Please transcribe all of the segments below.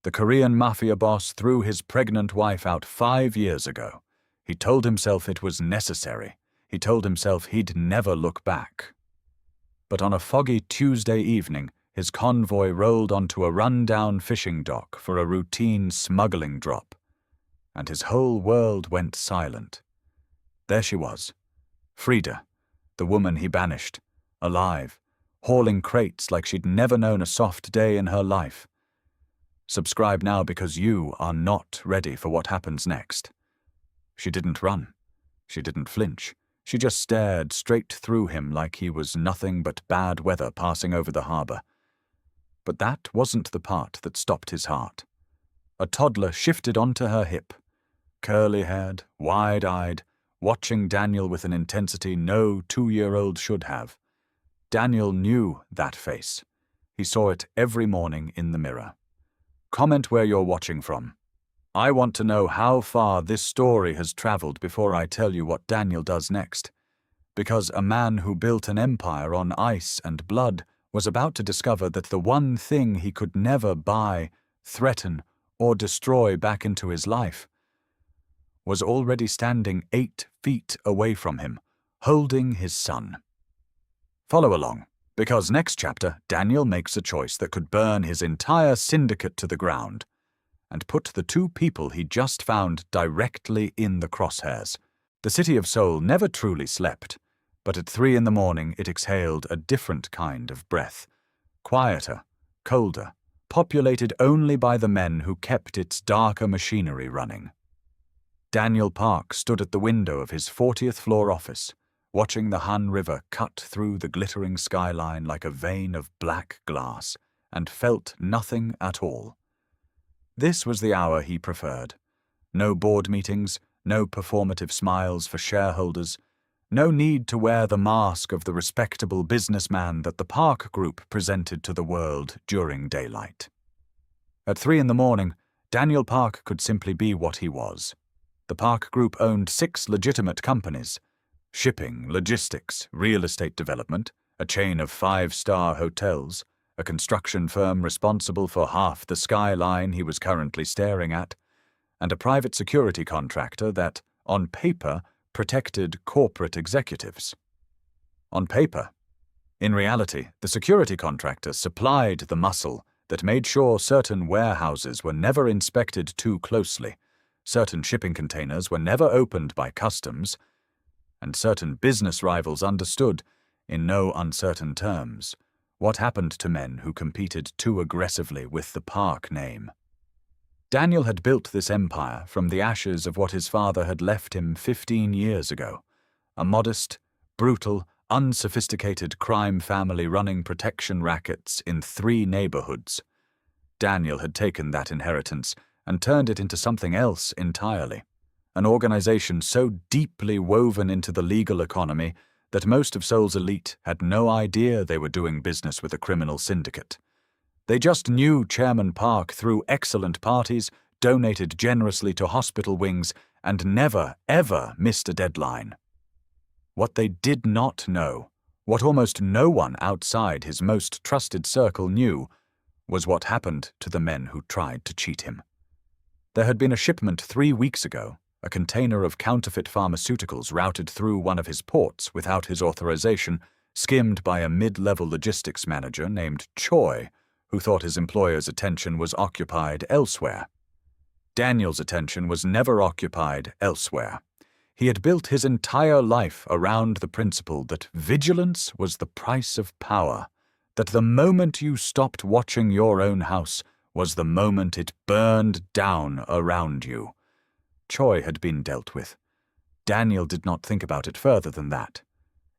The Korean Mafia boss threw his pregnant wife out 5 years ago. He told himself it was necessary. He told himself he'd never look back. But on a foggy Tuesday evening, his convoy rolled onto a run-down fishing dock for a routine smuggling drop, and his whole world went silent. There she was, Freda, the woman he banished, alive, hauling crates like she'd never known a soft day in her life. Subscribe now because you are not ready for what happens next. She didn't run. She didn't flinch. She just stared straight through him like he was nothing but bad weather passing over the harbor. But that wasn't the part that stopped his heart. A toddler shifted onto her hip, curly-haired, wide-eyed, watching Daniel with an intensity no 2-year-old should have. Daniel knew that face. He saw it every morning in the mirror. Comment where you're watching from. I want to know how far this story has traveled before I tell you what Daniel does next. Because a man who built an empire on ice and blood was about to discover that the one thing he could never buy, threaten, or destroy back into his life was already standing 8 feet away from him, holding his son. Follow along, because next chapter, Daniel makes a choice that could burn his entire syndicate to the ground and put the 2 people he just found directly in the crosshairs. The City of Seoul never truly slept, but at 3 in the morning it exhaled a different kind of breath, quieter, colder, populated only by the men who kept its darker machinery running. Daniel Park stood at the window of his 40th floor office, watching the Han River cut through the glittering skyline like a vein of black glass, and felt nothing at all. This was the hour he preferred. No board meetings, no performative smiles for shareholders, no need to wear the mask of the respectable businessman that the Park Group presented to the world during daylight. At 3 in the morning, Daniel Park could simply be what he was. The Park Group owned 6 legitimate companies: shipping, logistics, real estate development, a chain of 5-star hotels, a construction firm responsible for half the skyline he was currently staring at, and a private security contractor that, on paper, protected corporate executives. On paper. In reality, the security contractor supplied the muscle that made sure certain warehouses were never inspected too closely, certain shipping containers were never opened by customs, and certain business rivals understood, in no uncertain terms, what happened to men who competed too aggressively with the Park name. Daniel had built this empire from the ashes of what his father had left him 15 years ago, a modest, brutal, unsophisticated crime family running protection rackets in 3 neighborhoods. Daniel had taken that inheritance and turned it into something else entirely, an organization so deeply woven into the legal economy that most of Seoul's elite had no idea they were doing business with a criminal syndicate. They just knew Chairman Park threw excellent parties, donated generously to hospital wings, and never, ever missed a deadline. What they did not know, what almost no one outside his most trusted circle knew, was what happened to the men who tried to cheat him. There had been a shipment 3 weeks ago, a container of counterfeit pharmaceuticals routed through one of his ports without his authorization, skimmed by a mid-level logistics manager named Choi, who thought his employer's attention was occupied elsewhere. Daniel's attention was never occupied elsewhere. He had built his entire life around the principle that vigilance was the price of power, that the moment you stopped watching your own house was the moment it burned down around you. Choi had been dealt with. Daniel did not think about it further than that.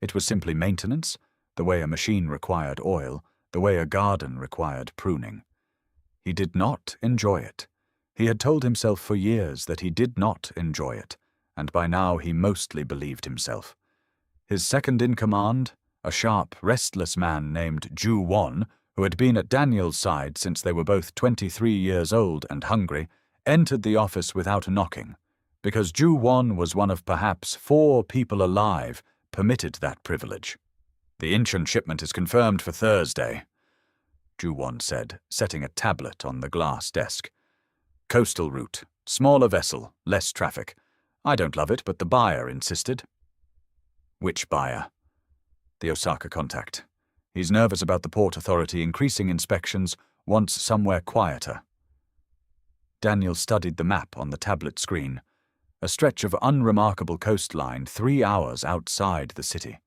It was simply maintenance, the way a machine required oil, the way a garden required pruning. He did not enjoy it. He had told himself for years that he did not enjoy it, and by now he mostly believed himself. His second-in-command, a sharp, restless man named Ju-won, who had been at Daniel's side since they were both 23 years old and hungry, entered the office without knocking, because Ju-won was one of perhaps 4 people alive permitted that privilege. "The Incheon shipment is confirmed for Thursday," Ju-won said, setting a tablet on the glass desk. Coastal route. Smaller vessel. Less traffic. I don't love it, but the buyer insisted. Which buyer? The Osaka contact. He's nervous about the port authority increasing inspections, wants somewhere quieter. Daniel studied the map on the tablet screen. A stretch of unremarkable coastline 3 hours outside the city,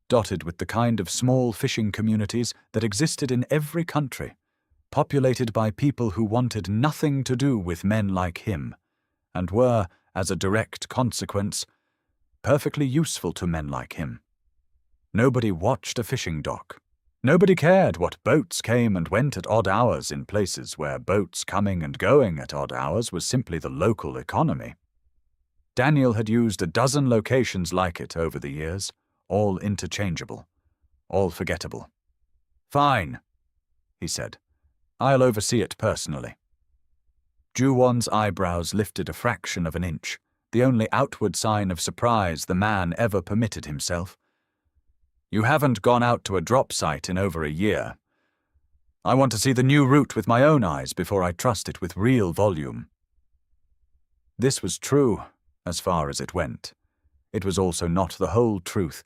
dotted with the kind of small fishing communities that existed in every country, populated by people who wanted nothing to do with men like him, and were, as a direct consequence, perfectly useful to men like him. Nobody watched a fishing dock. Nobody cared what boats came and went at odd hours in places where boats coming and going at odd hours was simply the local economy. Daniel had used a dozen locations like it over the years, all interchangeable, all forgettable. "Fine," he said. "I'll oversee it personally." Ju-won's eyebrows lifted a fraction of an inch, the only outward sign of surprise the man ever permitted himself. "You haven't gone out to a drop site in over a year. I want to see the new route with my own eyes before I trust it with real volume." This was true, as far as it went. It was also not the whole truth,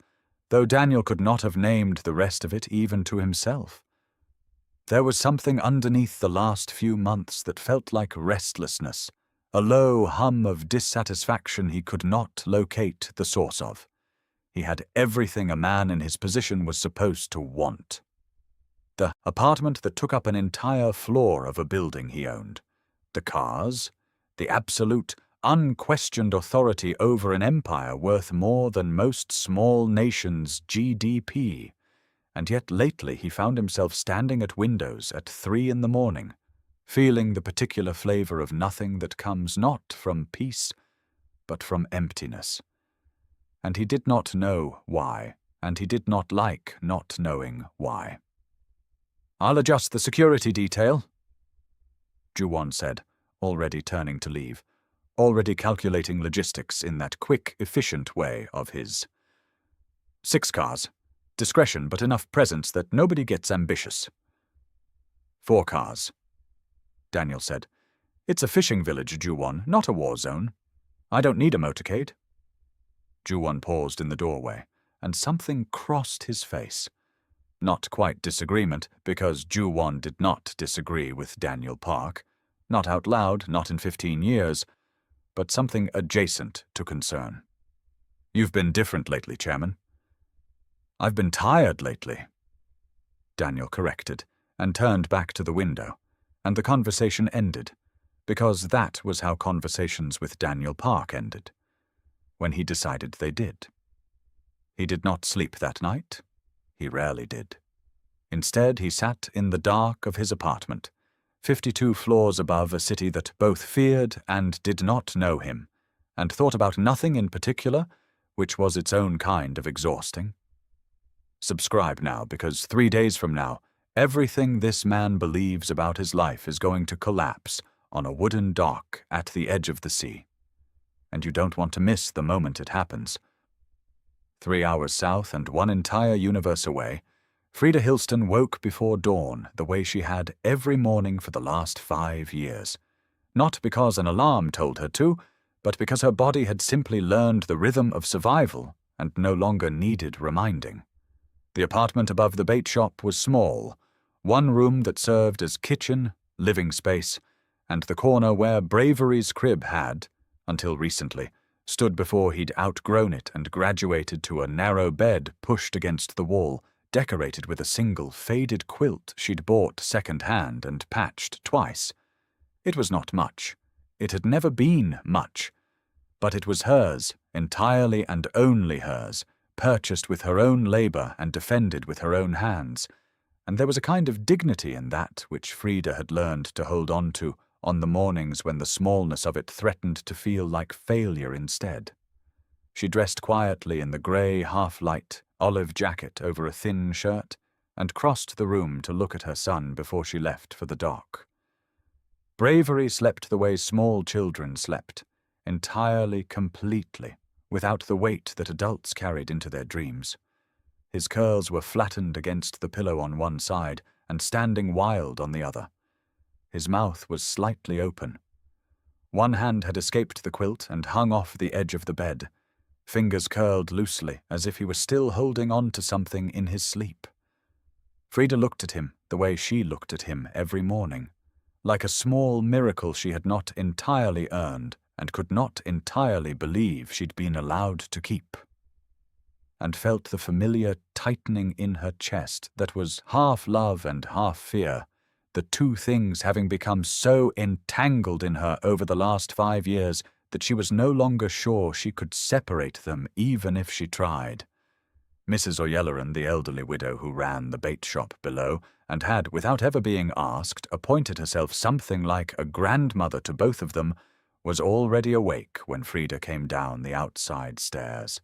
though Daniel could not have named the rest of it even to himself. There was something underneath the last few months that felt like restlessness, a low hum of dissatisfaction he could not locate the source of. He had everything a man in his position was supposed to want. The apartment that took up an entire floor of a building he owned. The cars. The absolute, unquestioned authority over an empire worth more than most small nations' GDP. And yet lately he found himself standing at windows at 3 in the morning, feeling the particular flavor of nothing that comes not from peace, but from emptiness. And he did not know why, and he did not like not knowing why. "I'll adjust the security detail," Ju-won said, already turning to leave, already calculating logistics in that quick, efficient way of his. 6 cars. Discretion, but enough presence that nobody gets ambitious. 4 cars, Daniel said. "It's a fishing village, Ju-won, not a war zone. I don't need a motorcade." Ju-won paused in the doorway, and something crossed his face. Not quite disagreement, because Ju-won did not disagree with Daniel Park. Not out loud, not in 15 years, but something adjacent to concern. "You've been different lately, Chairman." "I've been tired lately," Daniel corrected, and turned back to the window, and the conversation ended, because that was how conversations with Daniel Park ended, when he decided they did. He did not sleep that night. He rarely did. Instead, he sat in the dark of his apartment, 52 floors above a city that both feared and did not know him, and thought about nothing in particular, which was its own kind of exhausting. Subscribe now, because 3 days from now, everything this man believes about his life is going to collapse on a wooden dock at the edge of the sea. And you don't want to miss the moment it happens. 3 hours south and 1 entire universe away, Freda Hilston woke before dawn the way she had every morning for the last 5 years. Not because an alarm told her to, but because her body had simply learned the rhythm of survival and no longer needed reminding. The apartment above the bait shop was small, one room that served as kitchen, living space, and the corner where Bravery's crib had, until recently, stood before he'd outgrown it and graduated to a narrow bed pushed against the wall, decorated with a single faded quilt she'd bought second-hand and patched twice. It was not much. It had never been much. But it was hers, entirely and only hers, purchased with her own labor and defended with her own hands, and there was a kind of dignity in that which Freda had learned to hold on to on the mornings when the smallness of it threatened to feel like failure instead. She dressed quietly in the grey, half-light, olive jacket over a thin shirt, and crossed the room to look at her son before she left for the dock. Bravery slept the way small children slept, entirely, completely, without the weight that adults carried into their dreams. His curls were flattened against the pillow on one side and standing wild on the other. His mouth was slightly open. One hand had escaped the quilt and hung off the edge of the bed, fingers curled loosely as if he were still holding on to something in his sleep. Freda looked at him the way she looked at him every morning, like a small miracle she had not entirely earned and could not entirely believe she'd been allowed to keep, and felt the familiar tightening in her chest that was half love and half fear, the two things having become so entangled in her over the last 5 years that she was no longer sure she could separate them even if she tried. Mrs. O'Yelleran, the elderly widow who ran the bait shop below, and had, without ever being asked, appointed herself something like a grandmother to both of them, was already awake when Freda came down the outside stairs.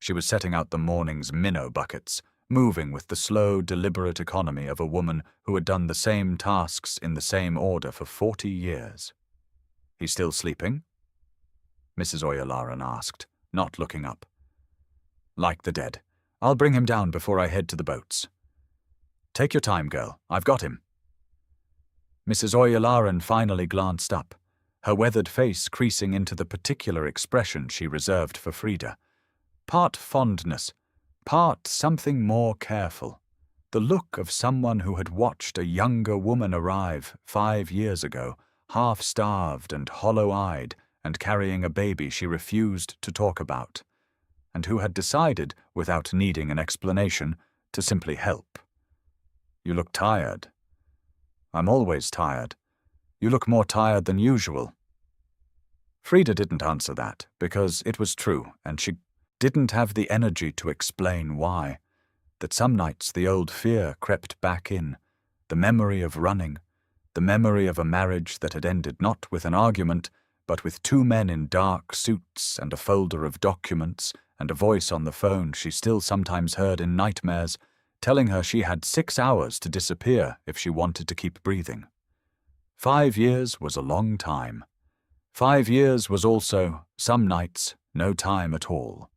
She was setting out the morning's minnow buckets, moving with the slow, deliberate economy of a woman who had done the same tasks in the same order for 40 years. "He's still sleeping?" Mrs. O'Yelleran asked, not looking up. "Like the dead. I'll bring him down before I head to the boats." "Take your time, girl. I've got him." Mrs. O'Yelleran finally glanced up, her weathered face creasing into the particular expression she reserved for Freda. Part fondness, part something more careful. The look of someone who had watched a younger woman arrive 5 years ago, half-starved and hollow-eyed, and carrying a baby she refused to talk about, and who had decided, without needing an explanation, to simply help. "You look tired." "I'm always tired. You look more tired than usual." Freda didn't answer that, because it was true, and she didn't have the energy to explain why. That some nights the old fear crept back in, the memory of running, the memory of a marriage that had ended not with an argument, but with 2 men in dark suits and a folder of documents and a voice on the phone she still sometimes heard in nightmares, telling her she had 6 hours to disappear if she wanted to keep breathing. 5 years was a long time. 5 years was also, some nights, no time at all.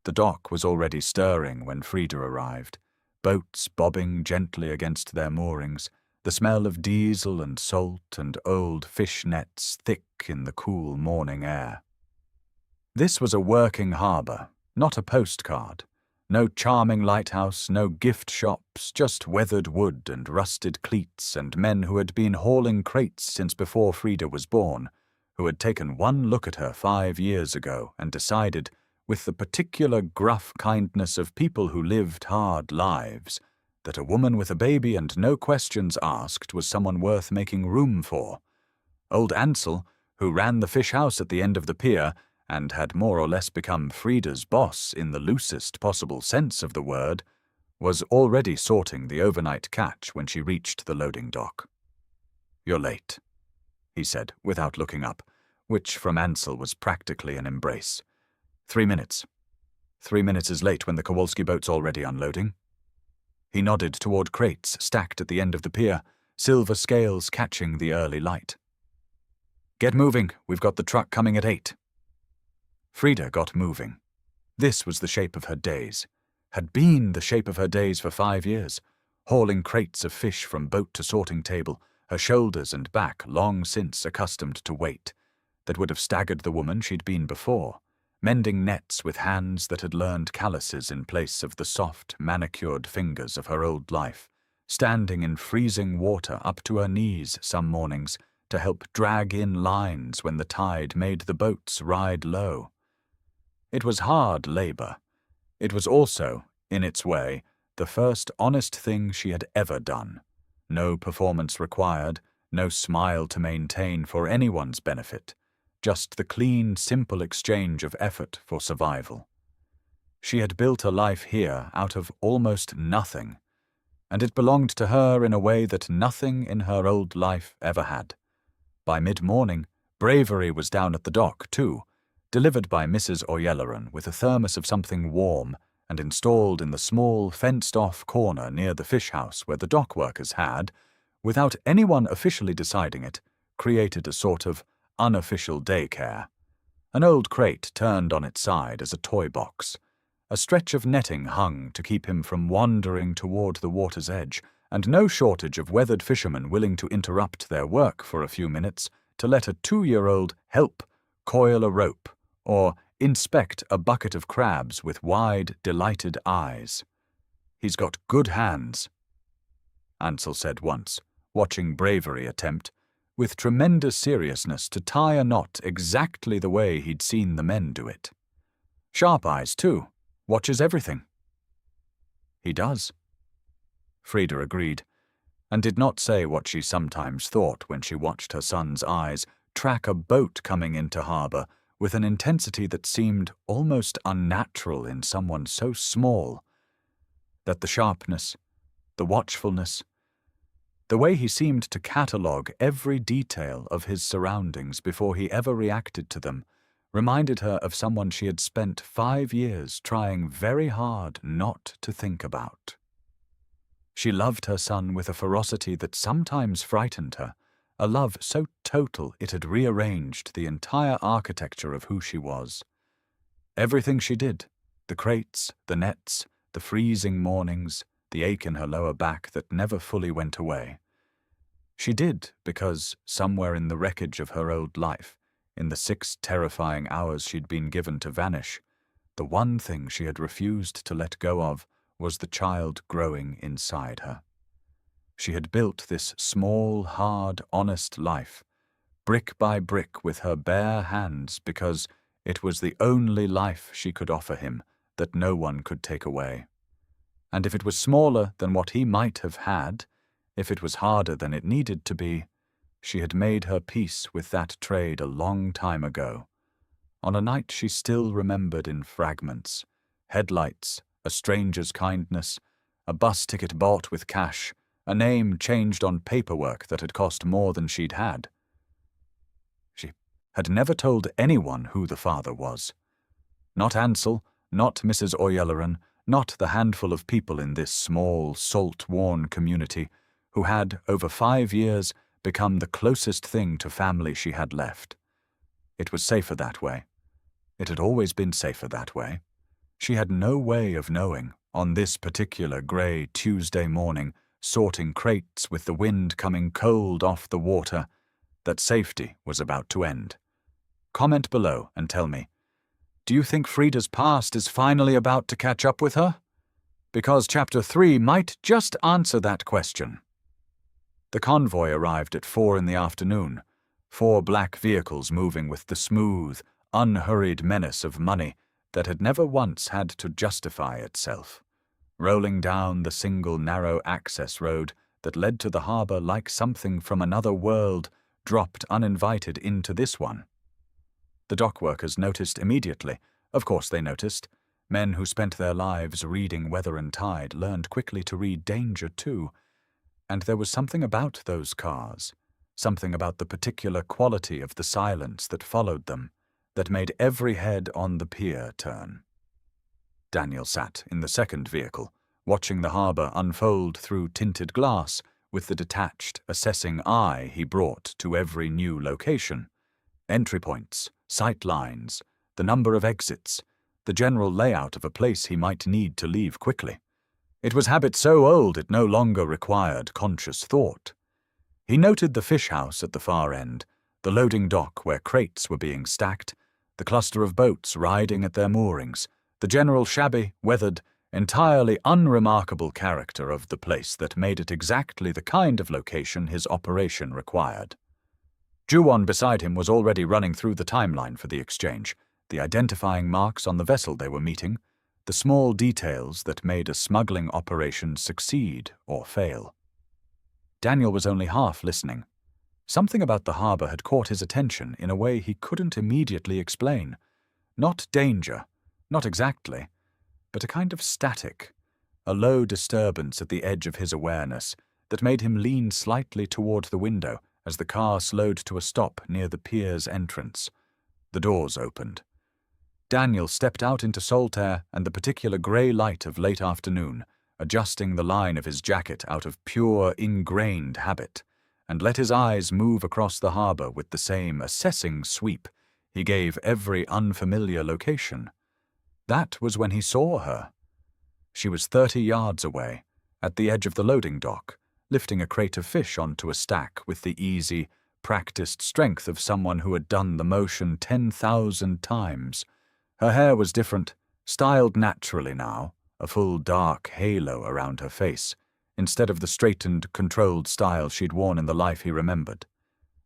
The dock was already stirring when Freda arrived, boats bobbing gently against their moorings, the smell of diesel and salt and old fish nets thick in the cool morning air. This was a working harbour, not a postcard. No charming lighthouse, no gift shops, just weathered wood and rusted cleats and men who had been hauling crates since before Freda was born, who had taken one look at her 5 years ago and decided, with the particular gruff kindness of people who lived hard lives, that a woman with a baby and no questions asked was someone worth making room for. Old Ansel, who ran the fish house at the end of the pier and had more or less become Freda's boss in the loosest possible sense of the word, was already sorting the overnight catch when she reached the loading dock. "You're late," he said, without looking up, which from Ansel was practically an embrace. 3 minutes. 3 minutes is late when the Kowalski boat's already unloading." He nodded toward crates stacked at the end of the pier, silver scales catching the early light. "Get moving. We've got the truck coming at 8. Freda got moving. This was the shape of her days, had been the shape of her days for 5 years, hauling crates of fish from boat to sorting table, her shoulders and back long since accustomed to weight, that would have staggered the woman she'd been before, mending nets with hands that had learned calluses in place of the soft, manicured fingers of her old life, standing in freezing water up to her knees some mornings to help drag in lines when the tide made the boats ride low. It was hard labor. It was also, in its way, the first honest thing she had ever done. No performance required, no smile to maintain for anyone's benefit, just the clean, simple exchange of effort for survival. She had built a life here out of almost nothing, and it belonged to her in a way that nothing in her old life ever had. By mid-morning, Bravery was down at the dock, too, delivered by Mrs. O'Yelleran with a thermos of something warm and installed in the small, fenced-off corner near the fish house where the dock workers had, without anyone officially deciding it, created a sort of unofficial daycare. An old crate turned on its side as a toy box. A stretch of netting hung to keep him from wandering toward the water's edge, and no shortage of weathered fishermen willing to interrupt their work for a few minutes to let a 2-year-old help coil a rope or inspect a bucket of crabs with wide, delighted eyes. "He's got good hands," Ansel said once, watching Bravery attempt, with tremendous seriousness, to tie a knot exactly the way he'd seen the men do it. "Sharp eyes, too. Watches everything." "He does," Freda agreed, and did not say what she sometimes thought when she watched her son's eyes track a boat coming into harbour with an intensity that seemed almost unnatural in someone so small. That the sharpness, the watchfulness, the way he seemed to catalogue every detail of his surroundings before he ever reacted to them, reminded her of someone she had spent 5 years trying very hard not to think about. She loved her son with a ferocity that sometimes frightened her, a love so total it had rearranged the entire architecture of who she was. Everything she did, the crates, the nets, the freezing mornings, the ache in her lower back that never fully went away, she did because, somewhere in the wreckage of her old life, in the 6 terrifying hours she'd been given to vanish, the one thing she had refused to let go of was the child growing inside her. She had built this small, hard, honest life, brick by brick with her bare hands, because it was the only life she could offer him that no one could take away. And if it was smaller than what he might have had, if it was harder than it needed to be, she had made her peace with that trade a long time ago. On a night she still remembered in fragments: headlights, a stranger's kindness, a bus ticket bought with cash, a name changed on paperwork that had cost more than she'd had. She had never told anyone who the father was. Not Ansel, not Mrs. O'Yelleran, not the handful of people in this small, salt-worn community who had, over 5 years, become the closest thing to family she had left. It was safer that way. It had always been safer that way. She had no way of knowing, on this particular grey Tuesday morning, sorting crates with the wind coming cold off the water, that safety was about to end. Comment below and tell me, do you think Freda's past is finally about to catch up with her? Because Chapter 3 might just answer that question. The convoy arrived at 4 in the afternoon, 4 black vehicles moving with the smooth, unhurried menace of money that had never once had to justify itself, rolling down the single narrow access road that led to the harbour like something from another world dropped uninvited into this one. The dockworkers noticed immediately. Of course they noticed. Men who spent their lives reading weather and tide learned quickly to read danger too. And there was something about those cars, something about the particular quality of the silence that followed them, that made every head on the pier turn. Daniel sat in the second vehicle, watching the harbour unfold through tinted glass with the detached, assessing eye he brought to every new location. Entry points, sight lines, the number of exits, the general layout of a place he might need to leave quickly. It was habit so old it no longer required conscious thought. He noted the fish house at the far end, the loading dock where crates were being stacked, the cluster of boats riding at their moorings, the general shabby, weathered, entirely unremarkable character of the place that made it exactly the kind of location his operation required. Juwon beside him was already running through the timeline for the exchange, the identifying marks on the vessel they were meeting, the small details that made a smuggling operation succeed or fail. Daniel was only half listening. Something about the harbour had caught his attention in a way he couldn't immediately explain. Not danger, not exactly, but a kind of static, a low disturbance at the edge of his awareness that made him lean slightly toward the window as the car slowed to a stop near the pier's entrance. The doors opened. Daniel stepped out into salt air and the particular grey light of late afternoon, adjusting the line of his jacket out of pure, ingrained habit, and let his eyes move across the harbour with the same assessing sweep he gave every unfamiliar location. That was when he saw her. She was 30 yards away, at the edge of the loading dock, lifting a crate of fish onto a stack with the easy, practiced strength of someone who had done the motion 10,000 times. Her hair was different, styled naturally now, a full dark halo around her face, instead of the straightened, controlled style she'd worn in the life he remembered.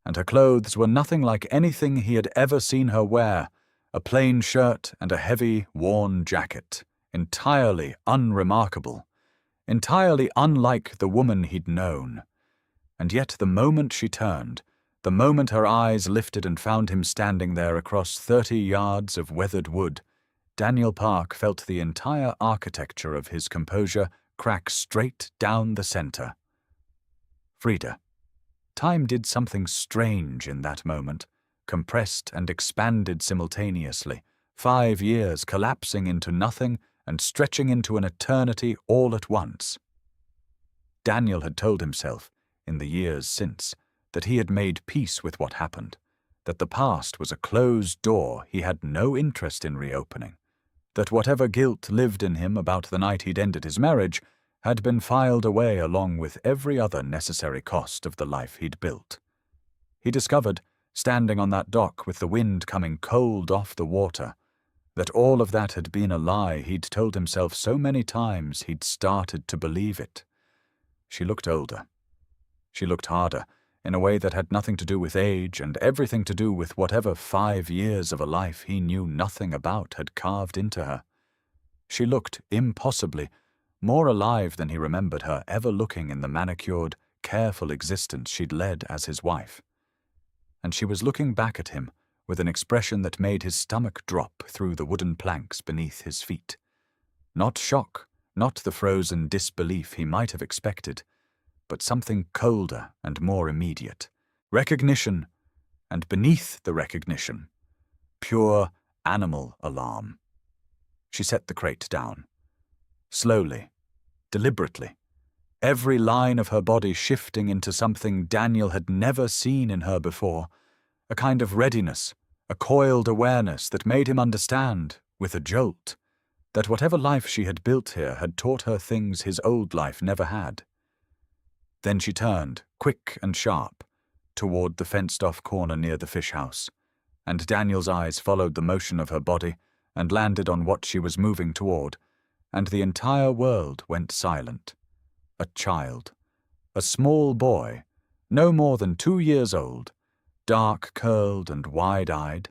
And her clothes were nothing like anything he had ever seen her wear, a plain shirt and a heavy, worn jacket, entirely unremarkable, entirely unlike the woman he'd known. And yet the moment she turned, the moment her eyes lifted and found him standing there across 30 yards of weathered wood, Daniel Park felt the entire architecture of his composure crack straight down the center. Freda. Time did something strange in that moment, compressed and expanded simultaneously, 5 years collapsing into nothing and stretching into an eternity all at once. Daniel had told himself, in the years since, that he had made peace with what happened, that the past was a closed door he had no interest in reopening, that whatever guilt lived in him about the night he'd ended his marriage had been filed away along with every other necessary cost of the life he'd built. He discovered, standing on that dock with the wind coming cold off the water, that all of that had been a lie he'd told himself so many times he'd started to believe it. She looked older. She looked harder, in a way that had nothing to do with age and everything to do with whatever 5 years of a life he knew nothing about had carved into her. She looked, impossibly, more alive than he remembered her ever looking in the manicured, careful existence she'd led as his wife. And she was looking back at him with an expression that made his stomach drop through the wooden planks beneath his feet. Not shock, not the frozen disbelief he might have expected, but something colder and more immediate. Recognition, and beneath the recognition, pure animal alarm. She set the crate down. Slowly, deliberately, every line of her body shifting into something Daniel had never seen in her before, a kind of readiness, a coiled awareness that made him understand, with a jolt, that whatever life she had built here had taught her things his old life never had. Then she turned, quick and sharp, toward the fenced-off corner near the fish house, and Daniel's eyes followed the motion of her body and landed on what she was moving toward, and the entire world went silent. A child, a small boy, no more than 2 years old, dark-curled and wide-eyed,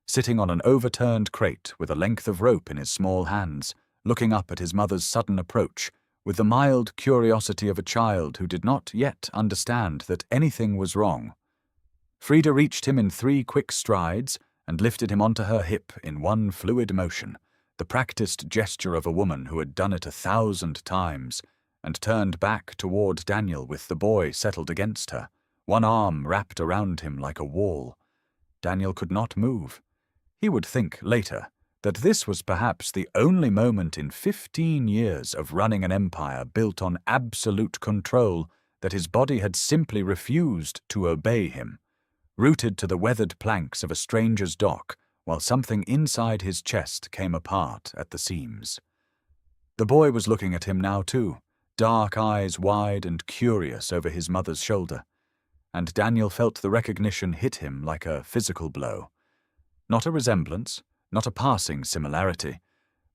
sitting on an overturned crate with a length of rope in his small hands, looking up at his mother's sudden approach, with the mild curiosity of a child who did not yet understand that anything was wrong. Freda reached him in 3 quick strides and lifted him onto her hip in one fluid motion, the practiced gesture of a woman who had done it 1,000 times, and turned back toward Daniel with the boy settled against her, one arm wrapped around him like a wall. Daniel could not move. He would think later that this was perhaps the only moment in 15 years of running an empire built on absolute control that his body had simply refused to obey him, rooted to the weathered planks of a stranger's dock while something inside his chest came apart at the seams. The boy was looking at him now too, dark eyes wide and curious over his mother's shoulder, and Daniel felt the recognition hit him like a physical blow. Not a resemblance, not a passing similarity,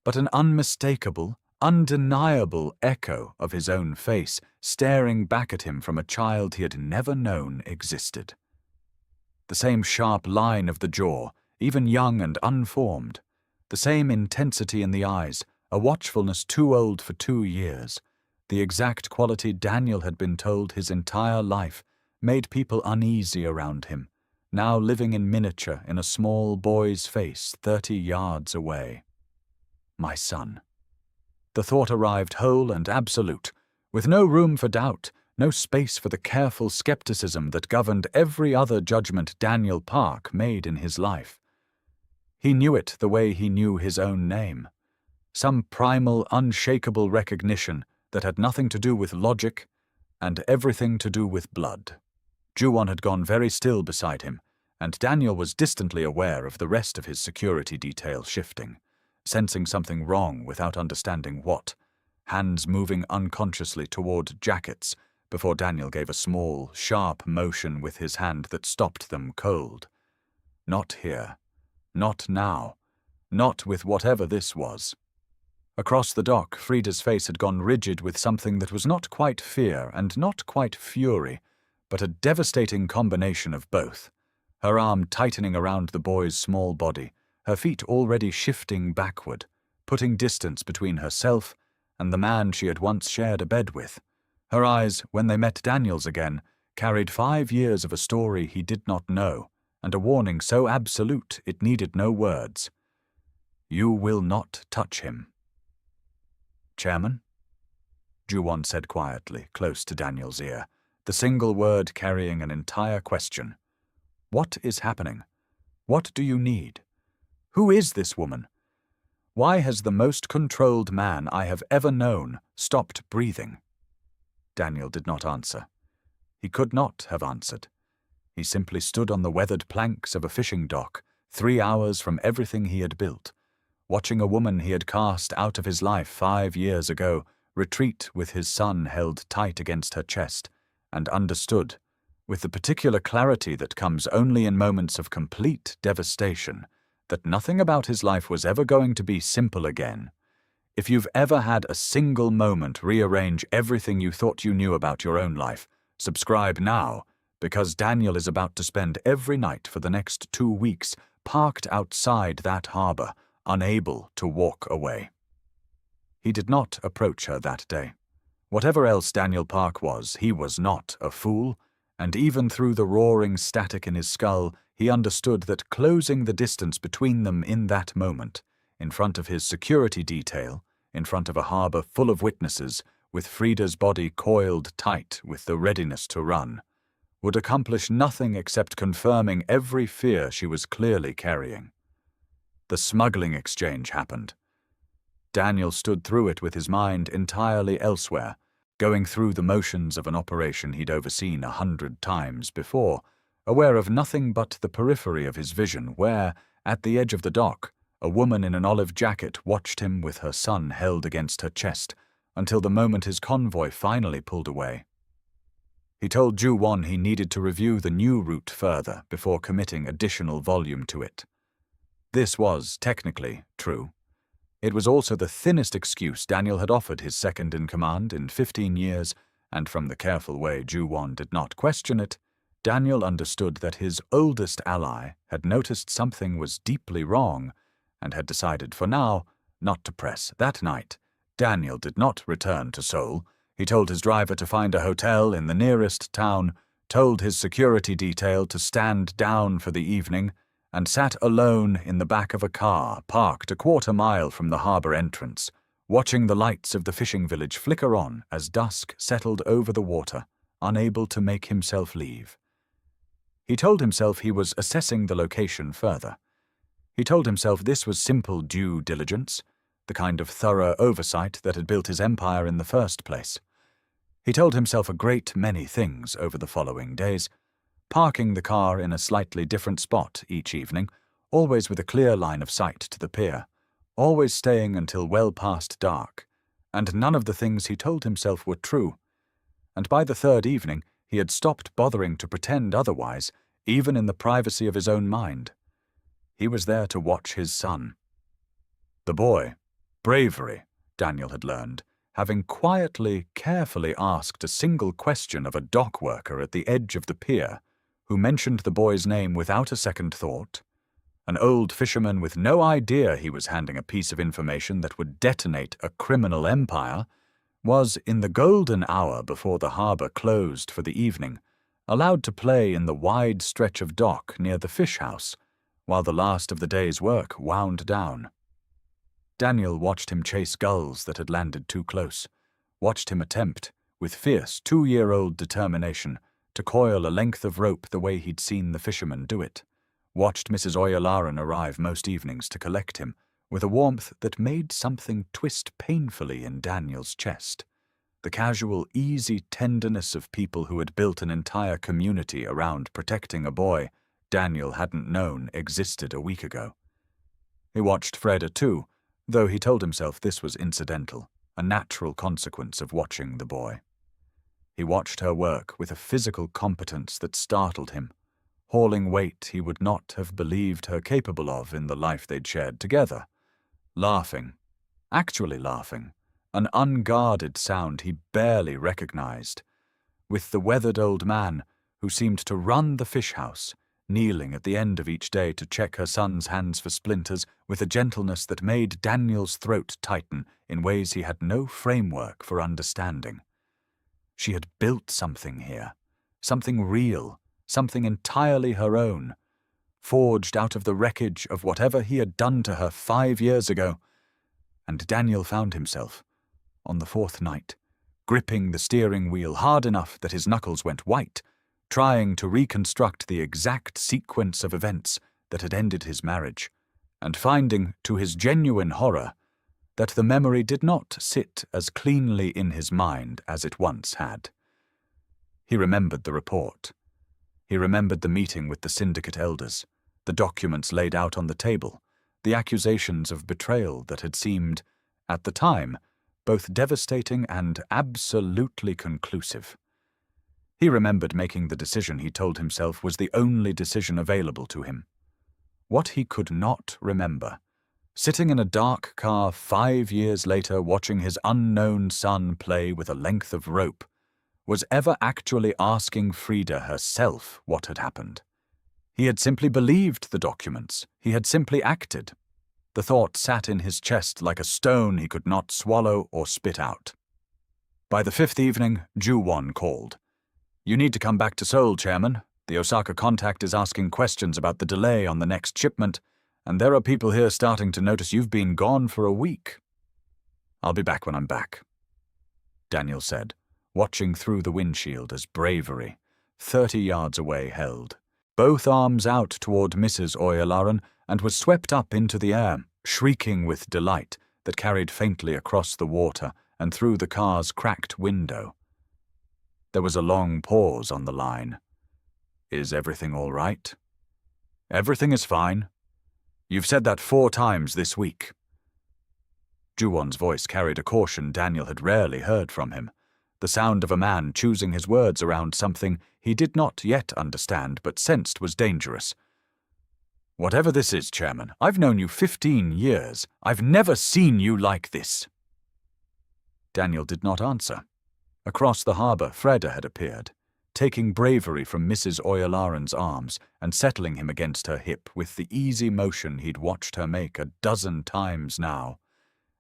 but an unmistakable, undeniable echo of his own face staring back at him from a child he had never known existed. The same sharp line of the jaw, even young and unformed, the same intensity in the eyes, a watchfulness too old for 2 years, the exact quality Daniel had been told his entire life made people uneasy around him, now living in miniature in a small boy's face 30 yards away. My son. The thought arrived whole and absolute, with no room for doubt, no space for the careful skepticism that governed every other judgment Daniel Park made in his life. He knew it the way he knew his own name. Some primal, unshakable recognition that had nothing to do with logic and everything to do with blood. Juwon had gone very still beside him, and Daniel was distantly aware of the rest of his security detail shifting, sensing something wrong without understanding what, hands moving unconsciously toward jackets, before Daniel gave a small, sharp motion with his hand that stopped them cold. Not here. Not now. Not with whatever this was. Across the dock, Freda's face had gone rigid with something that was not quite fear and not quite fury, but a devastating combination of both. Her arm tightening around the boy's small body, her feet already shifting backward, putting distance between herself and the man she had once shared a bed with. Her eyes, when they met Daniel's again, carried 5 years of a story he did not know, and a warning so absolute it needed no words. You will not touch him. Chairman? Ju-won said quietly, close to Daniel's ear, the single word carrying an entire question. What is happening? What do you need? Who is this woman? Why has the most controlled man I have ever known stopped breathing? Daniel did not answer. He could not have answered. He simply stood on the weathered planks of a fishing dock, 3 hours from everything he had built, watching a woman he had cast out of his life 5 years ago retreat with his son held tight against her chest, and understood, with the particular clarity that comes only in moments of complete devastation, that nothing about his life was ever going to be simple again. If you've ever had a single moment rearrange everything you thought you knew about your own life, subscribe now, because Daniel is about to spend every night for the next 2 weeks parked outside that harbor, unable to walk away. He did not approach her that day. Whatever else Daniel Park was, he was not a fool, and even through the roaring static in his skull, he understood that closing the distance between them in that moment, in front of his security detail, in front of a harbor full of witnesses, with Freda's body coiled tight with the readiness to run, would accomplish nothing except confirming every fear she was clearly carrying. The smuggling exchange happened. Daniel stood through it with his mind entirely elsewhere, going through the motions of an operation he'd overseen 100 times before, aware of nothing but the periphery of his vision where, at the edge of the dock, a woman in an olive jacket watched him with her son held against her chest until the moment his convoy finally pulled away. He told Ju-won he needed to review the new route further before committing additional volume to it. This was, technically, true. It was also the thinnest excuse Daniel had offered his second-in-command in 15 years, and from the careful way Ju-won did not question it, Daniel understood that his oldest ally had noticed something was deeply wrong and had decided for now not to press. That night, Daniel did not return to Seoul. He told his driver to find a hotel in the nearest town, told his security detail to stand down for the evening, and sat alone in the back of a car parked a 1/4 mile from the harbor entrance, watching the lights of the fishing village flicker on as dusk settled over the water, unable to make himself leave. He told himself he was assessing the location further. He told himself this was simple due diligence, the kind of thorough oversight that had built his empire in the first place. He told himself a great many things over the following days, parking the car in a slightly different spot each evening, always with a clear line of sight to the pier, always staying until well past dark, and none of the things he told himself were true. And by the 3rd evening, he had stopped bothering to pretend otherwise, even in the privacy of his own mind. He was there to watch his son. The boy, bravery, Daniel had learned, having quietly, carefully asked a single question of a dock worker at the edge of the pier, who mentioned the boy's name without a second thought, an old fisherman with no idea he was handing a piece of information that would detonate a criminal empire, was, in the golden hour before the harbor closed for the evening, allowed to play in the wide stretch of dock near the fish house, while the last of the day's work wound down. Daniel watched him chase gulls that had landed too close, watched him attempt, with fierce 2-year-old determination, to coil a length of rope the way he'd seen the fisherman do it, watched Mrs. Oyalaran arrive most evenings to collect him, with a warmth that made something twist painfully in Daniel's chest, the casual, easy tenderness of people who had built an entire community around protecting a boy Daniel hadn't known existed a week ago. He watched Freda too, though he told himself this was incidental, a natural consequence of watching the boy. He watched her work with a physical competence that startled him, hauling weight he would not have believed her capable of in the life they'd shared together. Laughing, actually laughing, an unguarded sound he barely recognized, with the weathered old man who seemed to run the fish house, kneeling at the end of each day to check her son's hands for splinters with a gentleness that made Daniel's throat tighten in ways he had no framework for understanding. She had built something here, something real, something entirely her own, forged out of the wreckage of whatever he had done to her 5 years ago. And Daniel found himself, on the fourth night, gripping the steering wheel hard enough that his knuckles went white, trying to reconstruct the exact sequence of events that had ended his marriage, and finding, to his genuine horror, that the memory did not sit as cleanly in his mind as it once had. He remembered the report. He remembered the meeting with the syndicate elders, the documents laid out on the table, the accusations of betrayal that had seemed, at the time, both devastating and absolutely conclusive. He remembered making the decision he told himself was the only decision available to him. What he could not remember, sitting in a dark car 5 years later watching his unknown son play with a length of rope, was ever actually asking Freda herself what had happened. He had simply believed the documents. He had simply acted. The thought sat in his chest like a stone he could not swallow or spit out. By the 5th evening, Ju-won called. "You need to come back to Seoul, Chairman. The Osaka contact is asking questions about the delay on the next shipment, and there are people here starting to notice you've been gone for a week." "I'll be back when I'm back," Daniel said, watching through the windshield as Bravery, 30 yards away, held, both arms out toward Mrs. Oyalaren, and was swept up into the air, shrieking with delight that carried faintly across the water and through the car's cracked window. There was a long pause on the line. "Is everything all right?" "Everything is fine. You've said that 4 times this week." Ju-won's voice carried a caution Daniel had rarely heard from him, the sound of a man choosing his words around something he did not yet understand but sensed was dangerous. "Whatever this is, Chairman, I've known you 15 years. I've never seen you like this." Daniel did not answer. Across the harbor, Freda had appeared, taking Bravery from Mrs. Oyalaren's arms and settling him against her hip with the easy motion he'd watched her make a dozen times now.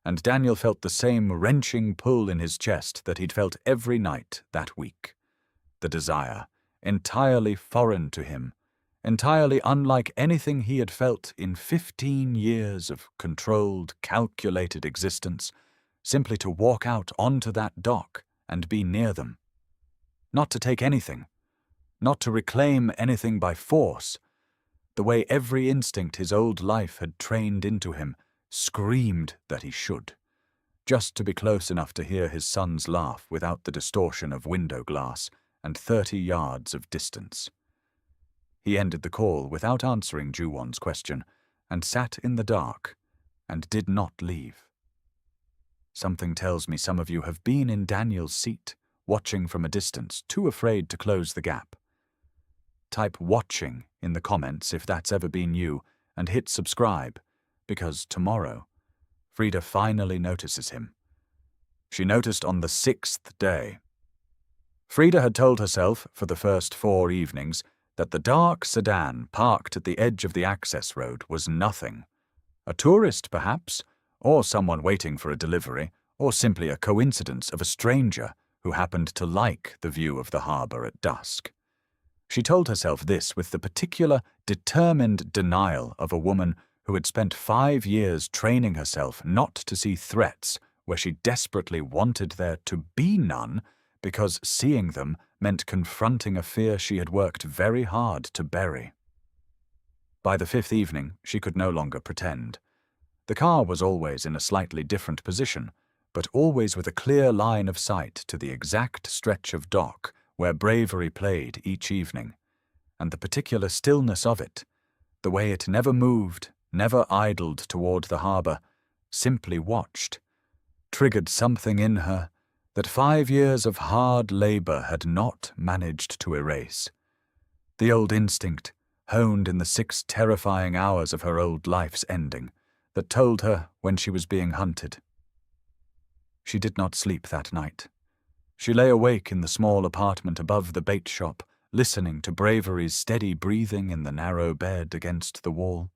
And Daniel felt the same wrenching pull in his chest that he'd felt every night that week. The desire, entirely foreign to him, entirely unlike anything he had felt in 15 years of controlled, calculated existence, simply to walk out onto that dock and be near them. Not to take anything, not to reclaim anything by force. The way every instinct his old life had trained into him screamed that he should, just to be close enough to hear his son's laugh without the distortion of window glass and 30 yards of distance. He ended the call without answering Ju-won's question and sat in the dark and did not leave. Something tells me some of you have been in Daniel's seat, watching from a distance, too afraid to close the gap. Type "watching" in the comments if that's ever been you, and hit subscribe, because tomorrow, Freda finally notices him. She noticed on the 6th day. Freda had told herself, for the first 4 evenings, that the dark sedan parked at the edge of the access road was nothing. A tourist, perhaps, or someone waiting for a delivery, or simply a coincidence of a stranger who happened to like the view of the harbor at dusk. She told herself this with the particular, determined denial of a woman who had spent 5 years training herself not to see threats where she desperately wanted there to be none, because seeing them meant confronting a fear she had worked very hard to bury. By the 5th evening, she could no longer pretend. The car was always in a slightly different position, but always with a clear line of sight to the exact stretch of dock where Bravery played each evening, and the particular stillness of it, the way it never moved, never idled toward the harbor, simply watched, triggered something in her that 5 years of hard labor had not managed to erase. The old instinct, honed in the 6 terrifying hours of her old life's ending, that told her when she was being hunted. She did not sleep that night. She lay awake in the small apartment above the bait shop, listening to Bravery's steady breathing in the narrow bed against the wall,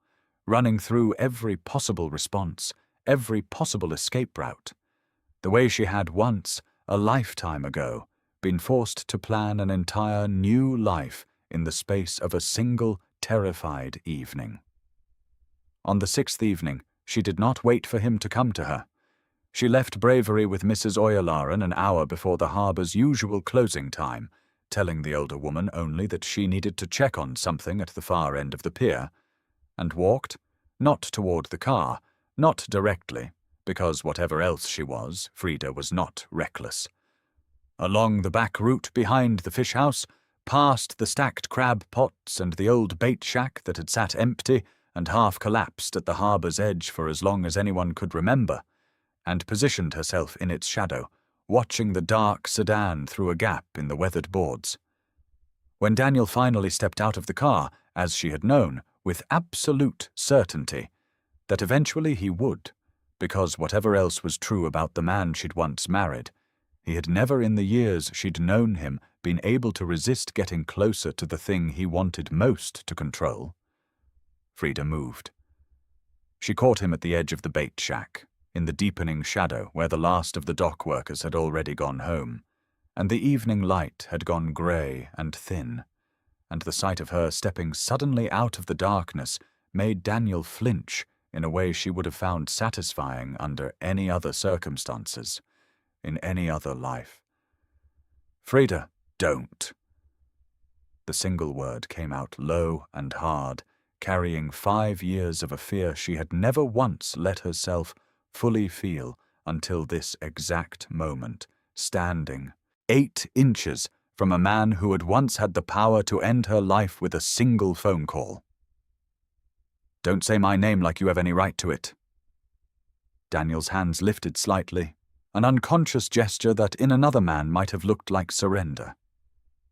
running through every possible response, every possible escape route, the way she had once, a lifetime ago, been forced to plan an entire new life in the space of a single terrified evening. On the 6th evening, she did not wait for him to come to her. She left Bravery with Mrs. Oyalaren an hour before the harbour's usual closing time, telling the older woman only that she needed to check on something at the far end of the pier, and walked, not toward the car, not directly, because whatever else she was, Freda was not reckless. Along the back route behind the fish house, past the stacked crab pots and the old bait shack that had sat empty and half collapsed at the harbour's edge for as long as anyone could remember, and positioned herself in its shadow, watching the dark sedan through a gap in the weathered boards. When Daniel finally stepped out of the car, as she had known, with absolute certainty, that eventually he would, because whatever else was true about the man she'd once married, he had never in the years she'd known him been able to resist getting closer to the thing he wanted most to control. Freda moved. She caught him at the edge of the bait shack, in the deepening shadow where the last of the dock workers had already gone home, and the evening light had gone grey and thin, and the sight of her stepping suddenly out of the darkness made Daniel flinch in a way she would have found satisfying under any other circumstances, in any other life. "Freda, don't." The single word came out low and hard, carrying 5 years of a fear she had never once let herself fully feel until this exact moment, standing 8 inches from a man who had once had the power to end her life with a single phone call. "Don't say my name like you have any right to it." Daniel's hands lifted slightly, an unconscious gesture that in another man might have looked like surrender.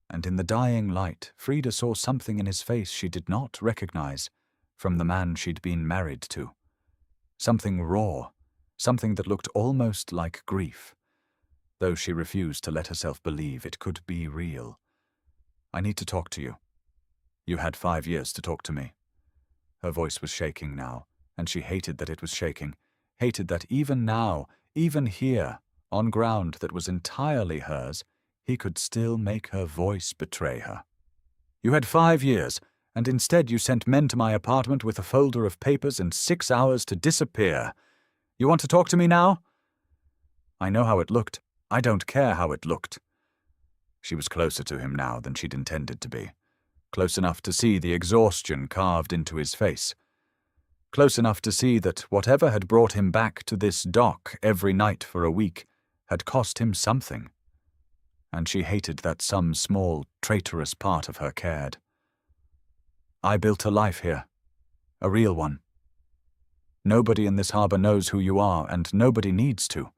And in the dying light, Freda saw something in his face she did not recognize from the man she'd been married to. Something raw, something that looked almost like grief, though she refused to let herself believe it could be real. "I need to talk to you. You had 5 years to talk to me." Her voice was shaking now, and she hated that it was shaking, hated that even now, even here, on ground that was entirely hers, he could still make her voice betray her. "You had 5 years, and instead you sent men to my apartment with a folder of papers and 6 hours to disappear. You want to talk to me now?" "I know how it looked. I don't care how it looked." She was closer to him now than she'd intended to be. Close enough to see the exhaustion carved into his face. Close enough to see that whatever had brought him back to this dock every night for a week had cost him something. And she hated that some small, traitorous part of her cared. "I built a life here. A real one. Nobody in this harbor knows who you are, and nobody needs to.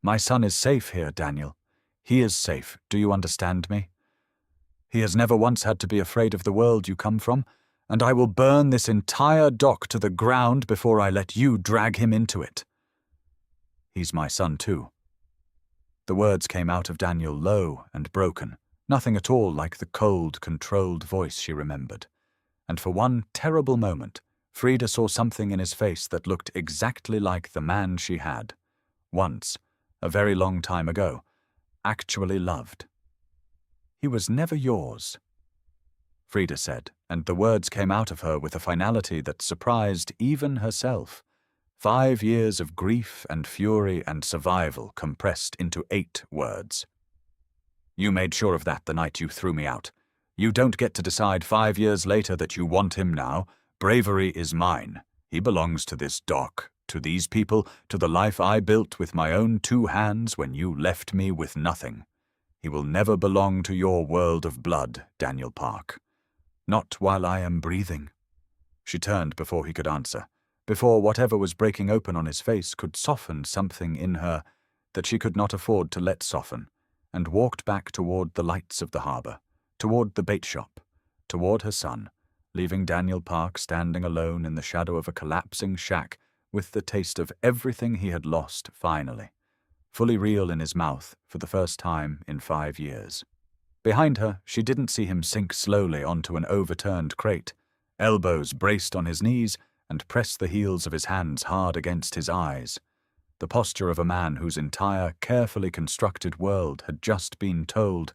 My son is safe here, Daniel. He is safe. Do you understand me? He has never once had to be afraid of the world you come from, and I will burn this entire dock to the ground before I let you drag him into it. He's my son too." The words came out of Daniel low and broken, nothing at all like the cold, controlled voice she remembered. And for one terrible moment, Freda saw something in his face that looked exactly like the man she had, once, a very long time ago, actually loved. "He was never yours," Freda said, and the words came out of her with a finality that surprised even herself. 5 years of grief and fury and survival compressed into 8 words. "You made sure of that the night you threw me out. You don't get to decide 5 years later that you want him now. Bravery is mine. He belongs to this dock, to these people, to the life I built with my own 2 hands when you left me with nothing. He will never belong to your world of blood, Daniel Park. Not while I am breathing." She turned before he could answer, before whatever was breaking open on his face could soften something in her that she could not afford to let soften, and walked back toward the lights of the harbor, toward the bait shop, toward her son, leaving Daniel Park standing alone in the shadow of a collapsing shack with the taste of everything he had lost finally, fully real in his mouth for the first time in 5 years. Behind her, she didn't see him sink slowly onto an overturned crate, elbows braced on his knees, and press the heels of his hands hard against his eyes. The posture of a man whose entire, carefully constructed world had just been told,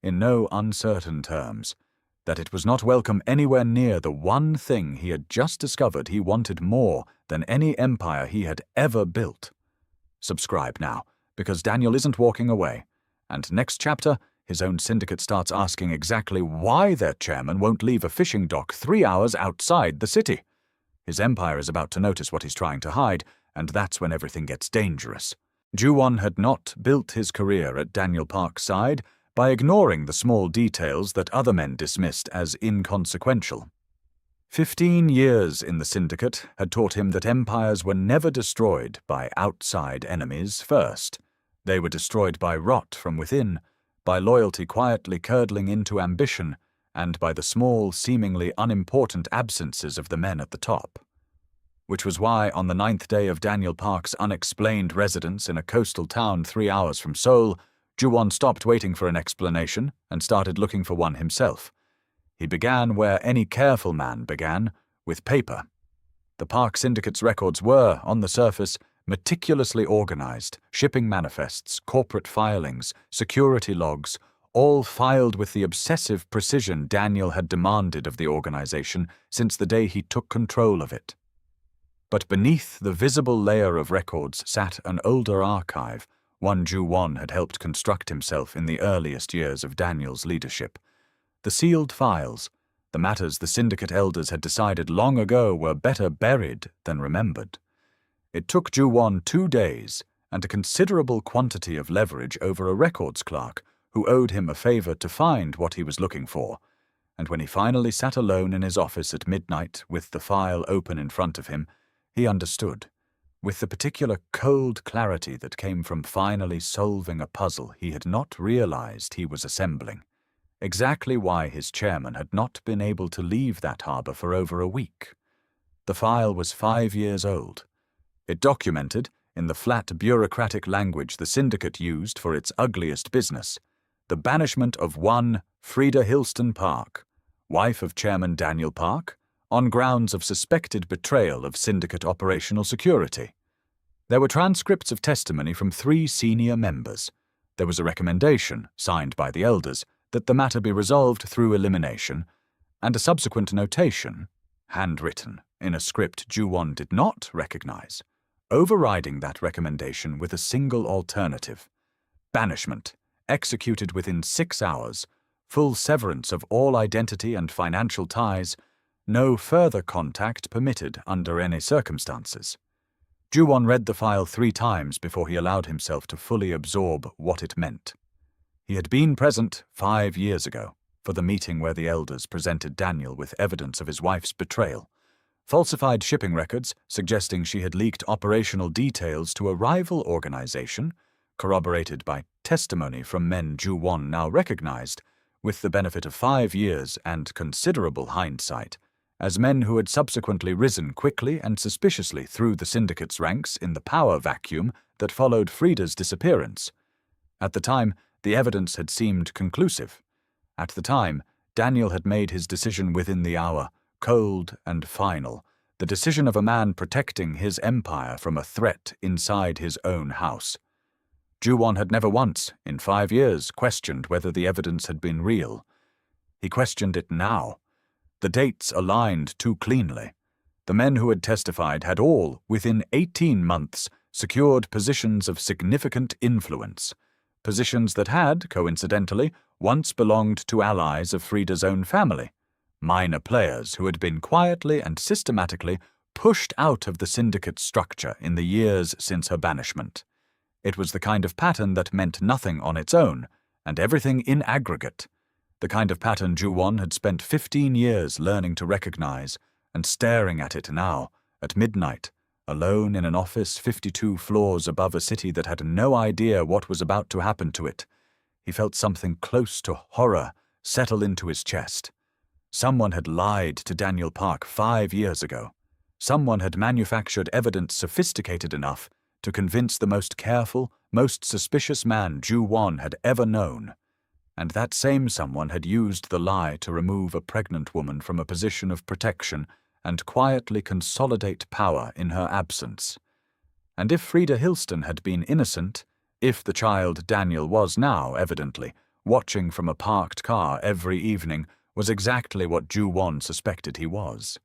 in no uncertain terms, that it was not welcome anywhere near the one thing he had just discovered he wanted more than any empire he had ever built. Subscribe now, because Daniel isn't walking away, and next chapter, his own syndicate starts asking exactly why their chairman won't leave a fishing dock 3 hours outside the city. His empire is about to notice what he's trying to hide, and that's when everything gets dangerous. Ju-won had not built his career at Daniel Park's side by ignoring the small details that other men dismissed as inconsequential. 15 years in the syndicate had taught him that empires were never destroyed by outside enemies first. They were destroyed by rot from within, by loyalty quietly curdling into ambition, and by the small, seemingly unimportant absences of the men at the top. Which was why, on the 9th day of Daniel Park's unexplained residence in a coastal town 3 hours from Seoul, Ju-won stopped waiting for an explanation and started looking for one himself. He began where any careful man began, with paper. The Park Syndicate's records were, on the surface, meticulously organized, shipping manifests, corporate filings, security logs, all filed with the obsessive precision Daniel had demanded of the organization since the day he took control of it. But beneath the visible layer of records sat an older archive, one Ju-won had helped construct himself in the earliest years of Daniel's leadership. The sealed files, the matters the syndicate elders had decided long ago were better buried than remembered. It took Ju-won 2 days and a considerable quantity of leverage over a records clerk who owed him a favor to find what he was looking for, and when he finally sat alone in his office at midnight with the file open in front of him, he understood, with the particular cold clarity that came from finally solving a puzzle he had not realized he was assembling, exactly why his chairman had not been able to leave that harbor for over a week. The file was 5 years old. It documented, in the flat bureaucratic language the syndicate used for its ugliest business, the banishment of one Freda Hilston Park, wife of Chairman Daniel Park, on grounds of suspected betrayal of syndicate operational security. There were transcripts of testimony from 3 senior members. There was a recommendation, signed by the elders, that the matter be resolved through elimination, and a subsequent notation, handwritten in a script Ju-won did not recognize, overriding that recommendation with a single alternative: banishment, executed within 6 hours, full severance of all identity and financial ties, no further contact permitted under any circumstances. Ju-won read the file 3 times before he allowed himself to fully absorb what it meant. He had been present 5 years ago for the meeting where the elders presented Daniel with evidence of his wife's betrayal, falsified shipping records suggesting she had leaked operational details to a rival organization, corroborated by testimony from men Ju-won now recognized, with the benefit of 5 years and considerable hindsight, as men who had subsequently risen quickly and suspiciously through the syndicate's ranks in the power vacuum that followed Freda's disappearance. At the time, the evidence had seemed conclusive. At the time, Daniel had made his decision within the hour, cold and final, the decision of a man protecting his empire from a threat inside his own house. Ju-won had never once, in 5 years, questioned whether the evidence had been real. He questioned it now. The dates aligned too cleanly. The men who had testified had all, within 18 months, secured positions of significant influence, positions that had, coincidentally, once belonged to allies of Freda's own family, minor players who had been quietly and systematically pushed out of the syndicate's structure in the years since her banishment. It was the kind of pattern that meant nothing on its own, and everything in aggregate, the kind of pattern Ju-won had spent 15 years learning to recognize and staring at it now, at midnight, Alone in an office 52 floors above a city that had no idea what was about to happen to it, he felt something close to horror settle into his chest. Someone had lied to Daniel Park 5 years ago. Someone had manufactured evidence sophisticated enough to convince the most careful, most suspicious man Ju-won had ever known. And that same someone had used the lie to remove a pregnant woman from a position of protection and quietly consolidate power in her absence. And if Freda Hilston had been innocent, if the child Daniel was now, evidently, watching from a parked car every evening was exactly what Ju-won suspected he was,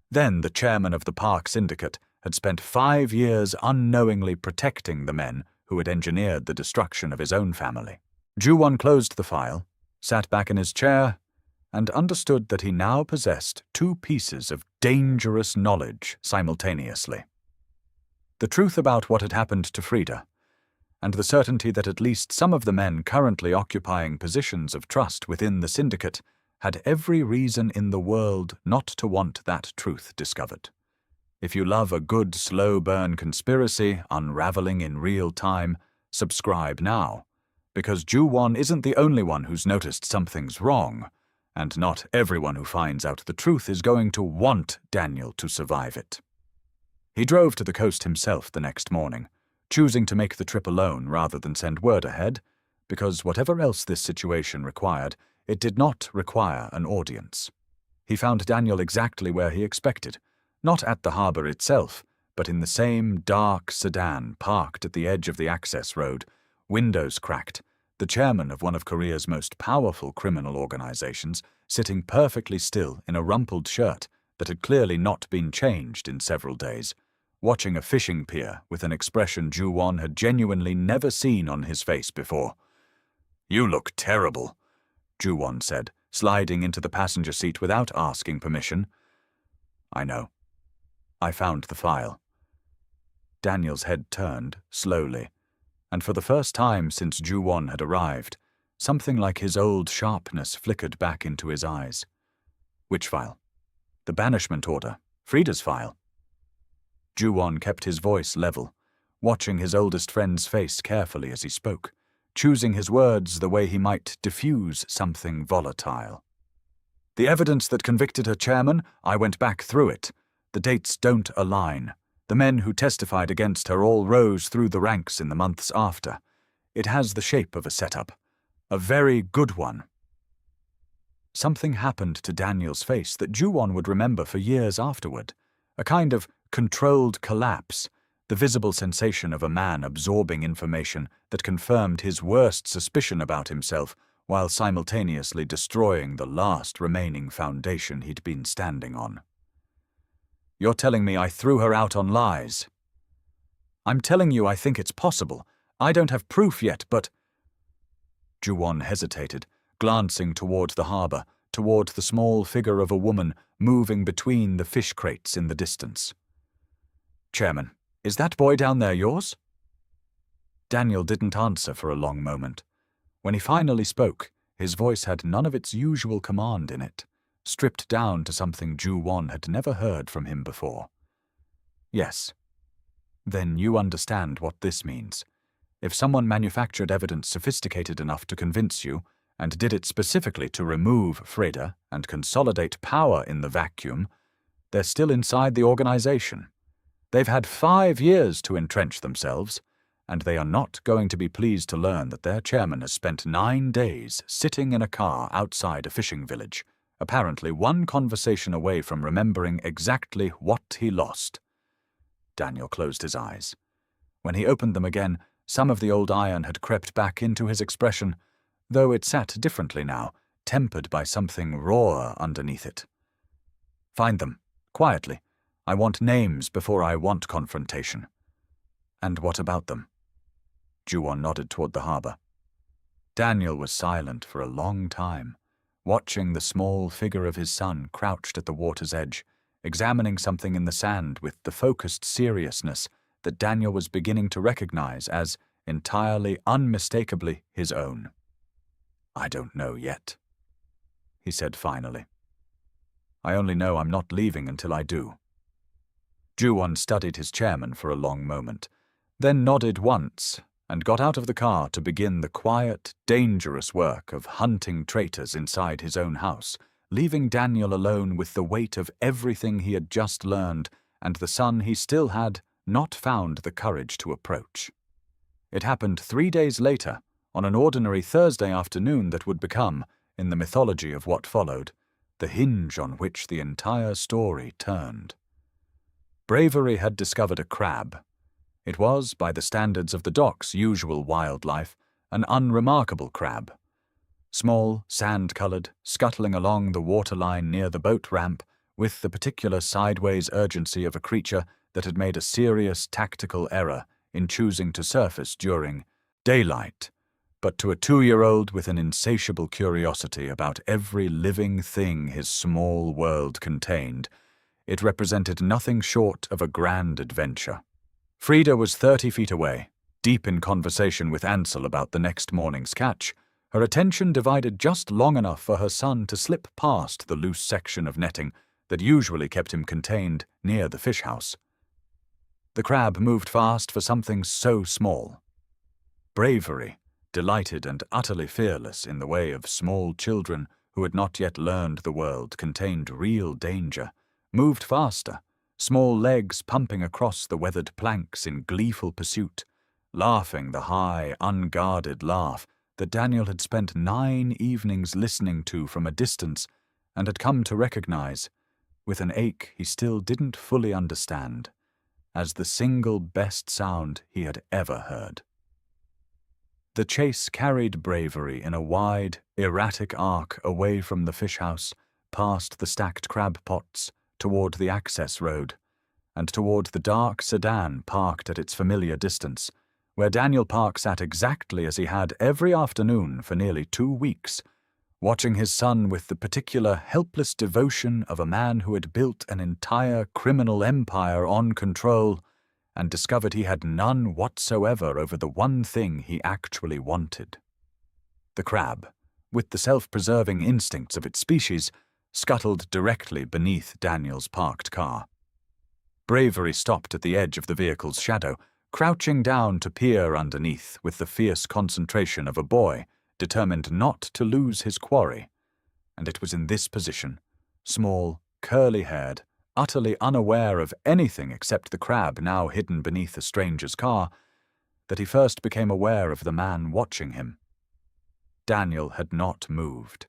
then the chairman of the Park Syndicate had spent 5 years unknowingly protecting the men who had engineered the destruction of his own family. Ju-won closed the file, sat back in his chair, and understood that he now possessed 2 pieces of dangerous knowledge simultaneously. The truth about what had happened to Freda, and the certainty that at least some of the men currently occupying positions of trust within the syndicate had every reason in the world not to want that truth discovered. If you love a good slow-burn conspiracy unraveling in real time, subscribe now, because Ju-won isn't the only one who's noticed something's wrong, and not everyone who finds out the truth is going to want Daniel to survive it. He drove to the coast himself the next morning, choosing to make the trip alone rather than send word ahead, because whatever else this situation required, it did not require an audience. He found Daniel exactly where he expected, not at the harbor itself, but in the same dark sedan parked at the edge of the access road, windows cracked, the chairman of one of Korea's most powerful criminal organizations sitting perfectly still in a rumpled shirt that had clearly not been changed in several days, watching a fishing pier with an expression Ju-won had genuinely never seen on his face before. "You look terrible," Ju-won said, sliding into the passenger seat without asking permission. "I know. I found the file." Daniel's head turned, slowly, and for the first time since Ju-won had arrived, something like his old sharpness flickered back into his eyes. "Which file?" "The banishment order. Freda's file." Ju-won kept his voice level, watching his oldest friend's face carefully as he spoke, choosing his words the way he might diffuse something volatile. "The evidence that convicted her chairman, I went back through it. The dates don't align. The men who testified against her all rose through the ranks in the months after. It has the shape of a setup. A very good one." Something happened to Daniel's face that Ju-won would remember for years afterward, a kind of controlled collapse, the visible sensation of a man absorbing information that confirmed his worst suspicion about himself while simultaneously destroying the last remaining foundation he'd been standing on. "You're telling me I threw her out on lies?" "I'm telling you I think it's possible. I don't have proof yet, but—" Ju-won hesitated, glancing toward the harbor, toward the small figure of a woman moving between the fish crates in the distance. "Chairman, is that boy down there yours?" Daniel didn't answer for a long moment. When he finally spoke, his voice had none of its usual command in it, stripped down to something Ju-won had never heard from him before. "Yes." "Then you understand what this means. If someone manufactured evidence sophisticated enough to convince you, and did it specifically to remove Freda and consolidate power in the vacuum, they're still inside the organization. They've had 5 years to entrench themselves, and they are not going to be pleased to learn that their chairman has spent 9 days sitting in a car outside a fishing village, apparently one conversation away from remembering exactly what he lost." Daniel closed his eyes. When he opened them again, some of the old iron had crept back into his expression, though it sat differently now, tempered by something rawer underneath it. "Find them, quietly. I want names before I want confrontation." "And what about them?" Ju-won nodded toward the harbor. Daniel was silent for a long time, watching the small figure of his son crouched at the water's edge, examining something in the sand with the focused seriousness that Daniel was beginning to recognize as entirely unmistakably his own. "I don't know yet," he said finally. "I only know I'm not leaving until I do." Ju-won studied his chairman for a long moment, then nodded once and got out of the car to begin the quiet, dangerous work of hunting traitors inside his own house, leaving Daniel alone with the weight of everything he had just learned and the son he still had not found the courage to approach. It happened 3 days later, on an ordinary Thursday afternoon that would become, in the mythology of what followed, the hinge on which the entire story turned. Bravery had discovered a crab. It was, by the standards of the dock's usual wildlife, an unremarkable crab. Small, sand-colored, scuttling along the waterline near the boat ramp, with the particular sideways urgency of a creature that had made a serious tactical error in choosing to surface during daylight, but to a 2-year-old with an insatiable curiosity about every living thing his small world contained, it represented nothing short of a grand adventure. Freda was 30 feet away, deep in conversation with Ansel about the next morning's catch, her attention divided just long enough for her son to slip past the loose section of netting that usually kept him contained near the fish house. The crab moved fast for something so small. Bravery, delighted and utterly fearless in the way of small children who had not yet learned the world contained real danger, moved faster, small legs pumping across the weathered planks in gleeful pursuit, laughing the high, unguarded laugh that Daniel had spent 9 evenings listening to from a distance and had come to recognize, with an ache he still didn't fully understand, as the single best sound he had ever heard. The chase carried Bravery in a wide, erratic arc away from the fish house, past the stacked crab pots, toward the access road, and toward the dark sedan parked at its familiar distance, where Daniel Park sat exactly as he had every afternoon for nearly 2 weeks, watching his son with the particular helpless devotion of a man who had built an entire criminal empire on control and discovered he had none whatsoever over the one thing he actually wanted. The crab, with the self-preserving instincts of its species, scuttled directly beneath Daniel's parked car. Bravery stopped at the edge of the vehicle's shadow, crouching down to peer underneath with the fierce concentration of a boy determined not to lose his quarry, and it was in this position, small, curly-haired, utterly unaware of anything except the crab now hidden beneath a stranger's car, that he first became aware of the man watching him. Daniel had not moved.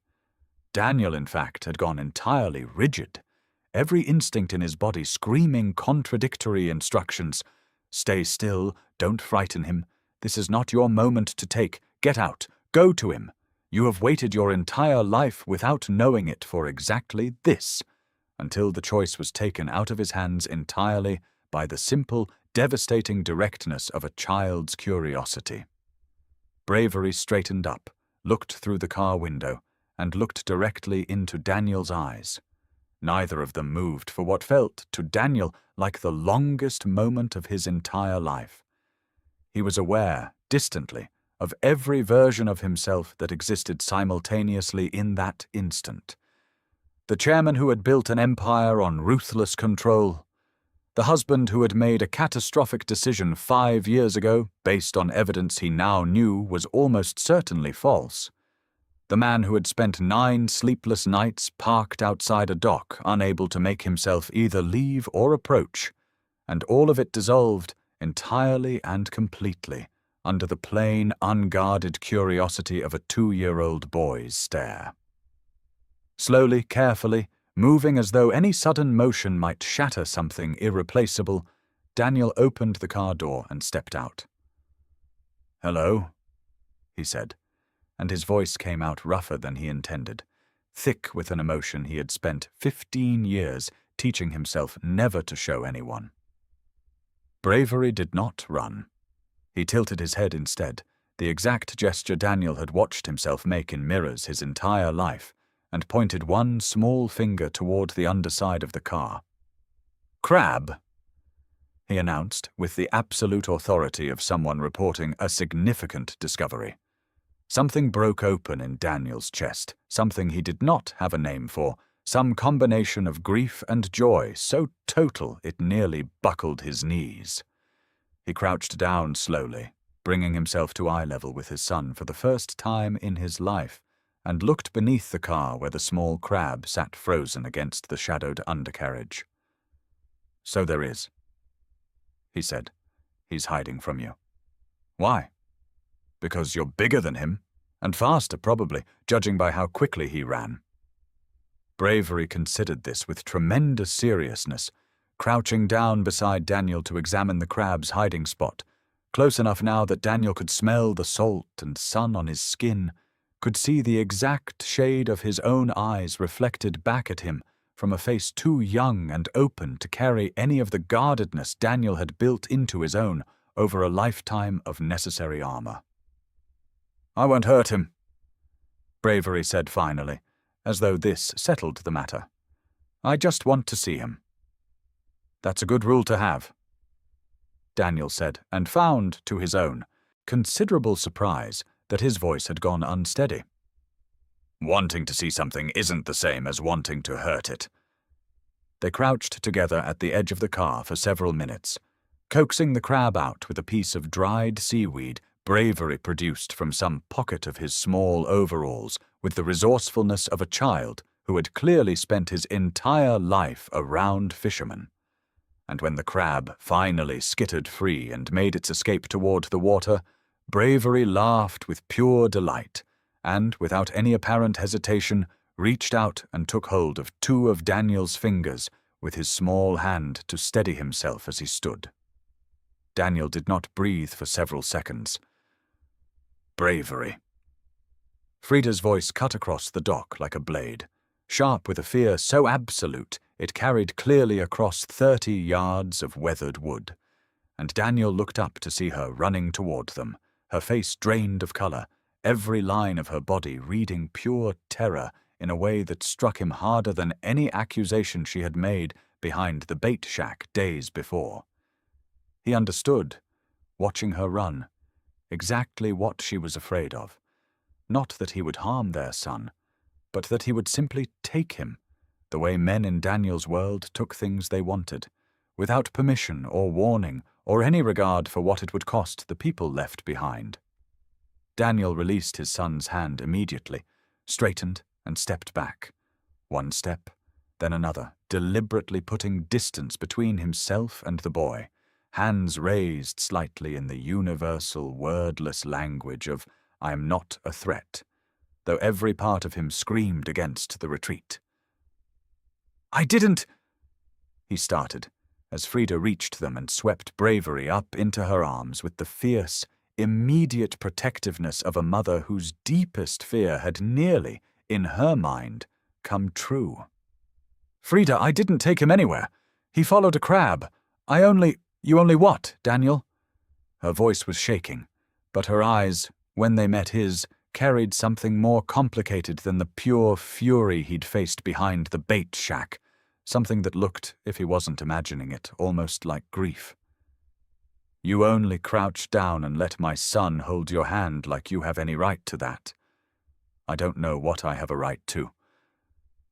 Daniel, in fact, had gone entirely rigid, every instinct in his body screaming contradictory instructions. Stay still, don't frighten him, this is not your moment to take, get out, go to him. You have waited your entire life without knowing it for exactly this, until the choice was taken out of his hands entirely by the simple, devastating directness of a child's curiosity. Bravery straightened up, looked through the car window, and looked directly into Daniel's eyes. Neither of them moved for what felt, to Daniel, like the longest moment of his entire life. He was aware, distantly, of every version of himself that existed simultaneously in that instant. The chairman who had built an empire on ruthless control, the husband who had made a catastrophic decision 5 years ago based on evidence he now knew was almost certainly false, the man who had spent 9 sleepless nights parked outside a dock, unable to make himself either leave or approach, and all of it dissolved entirely and completely under the plain, unguarded curiosity of a 2-year-old boy's stare. Slowly, carefully, moving as though any sudden motion might shatter something irreplaceable, Daniel opened the car door and stepped out. "Hello," he said, and his voice came out rougher than he intended, thick with an emotion he had spent 15 years teaching himself never to show anyone. Bravery did not run. He tilted his head instead, the exact gesture Daniel had watched himself make in mirrors his entire life, and pointed one small finger toward the underside of the car. "Crab," he announced with the absolute authority of someone reporting a significant discovery. Something broke open in Daniel's chest, something he did not have a name for, some combination of grief and joy so total it nearly buckled his knees. He crouched down slowly, bringing himself to eye level with his son for the first time in his life, and looked beneath the car where the small crab sat frozen against the shadowed undercarriage. "So there is," he said. "He's hiding from you." "Why?" "Because you're bigger than him, and faster probably, judging by how quickly he ran." Bravery considered this with tremendous seriousness, crouching down beside Daniel to examine the crab's hiding spot, close enough now that Daniel could smell the salt and sun on his skin, could see the exact shade of his own eyes reflected back at him from a face too young and open to carry any of the guardedness Daniel had built into his own over a lifetime of necessary armor. "I won't hurt him," Bravery said finally, as though this settled the matter. "I just want to see him." "That's a good rule to have," Daniel said, and found, to his own, considerable surprise that his voice had gone unsteady. "Wanting to see something isn't the same as wanting to hurt it." They crouched together at the edge of the car for several minutes, coaxing the crab out with a piece of dried seaweed Bravery produced from some pocket of his small overalls with the resourcefulness of a child who had clearly spent his entire life a round fisherman. And when the crab finally skittered free and made its escape toward the water, Bravery laughed with pure delight, and, without any apparent hesitation, reached out and took hold of two of Daniel's fingers with his small hand to steady himself as he stood. Daniel did not breathe for several seconds. "Bravery." Freda's voice cut across the dock like a blade, sharp with a fear so absolute it carried clearly across 30 yards of weathered wood, and Daniel looked up to see her running toward them, her face drained of color, every line of her body reading pure terror in a way that struck him harder than any accusation she had made behind the bait shack days before. He understood, watching her run, exactly what she was afraid of. Not that he would harm their son, but that he would simply take him, the way men in Daniel's world took things they wanted, without permission or warning or any regard for what it would cost the people left behind. Daniel released his son's hand immediately, straightened, and stepped back. One step, then another, deliberately putting distance between himself and the boy, hands raised slightly in the universal wordless language of "I am not a threat," though every part of him screamed against the retreat. "I didn't," he started, as Freda reached them and swept Bravery up into her arms with the fierce, immediate protectiveness of a mother whose deepest fear had nearly, in her mind, come true. "Freda, I didn't take him anywhere. He followed a crab. You only what, Daniel?" Her voice was shaking, but her eyes, when they met his, carried something more complicated than the pure fury he'd faced behind the bait shack, something that looked, if he wasn't imagining it, almost like grief. "You only crouched down and let my son hold your hand like you have any right to that." "I don't know what I have a right to,"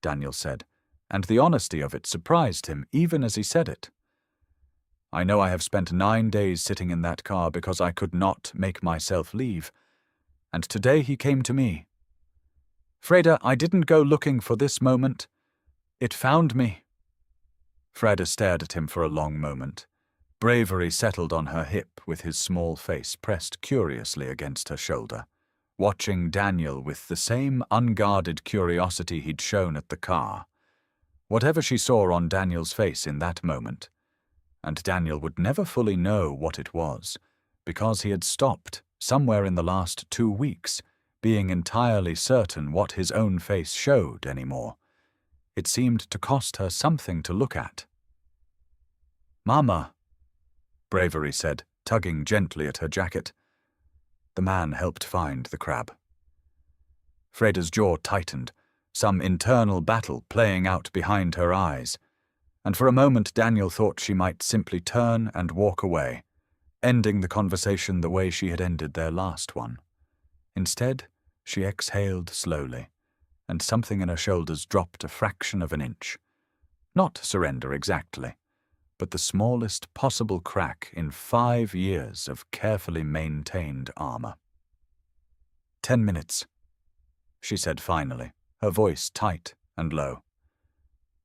Daniel said, and the honesty of it surprised him even as he said it. "I know I have spent 9 days sitting in that car because I could not make myself leave, and today he came to me. Freda, I didn't go looking for this moment. It found me." Freda stared at him for a long moment. Bravery settled on her hip with his small face pressed curiously against her shoulder, watching Daniel with the same unguarded curiosity he'd shown at the car. Whatever she saw on Daniel's face in that moment, and Daniel would never fully know what it was, because he had stopped, somewhere in the last 2 weeks, being entirely certain what his own face showed anymore. It seemed to cost her something to look at. "Mama," Bravery said, tugging gently at her jacket. The man helped find the crab. Freda's jaw tightened, some internal battle playing out behind her eyes, and for a moment Daniel thought she might simply turn and walk away, ending the conversation the way she had ended their last one. Instead, she exhaled slowly, and something in her shoulders dropped a fraction of an inch. Not surrender exactly, but the smallest possible crack in 5 years of carefully maintained armor. 10 minutes, she said finally, her voice tight and low.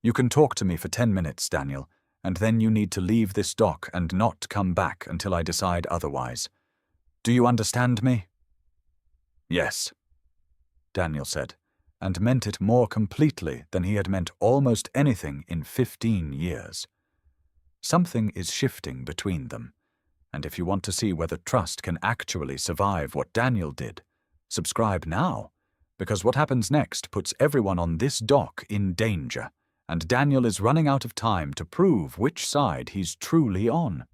You can talk to me for 10 minutes, Daniel, and then you need to leave this dock and not come back until I decide otherwise. Do you understand me? Yes, Daniel said, and meant it more completely than he had meant almost anything in 15 years. Something is shifting between them, and if you want to see whether trust can actually survive what Daniel did, subscribe now, because what happens next puts everyone on this dock in danger, and Daniel is running out of time to prove which side he's truly on.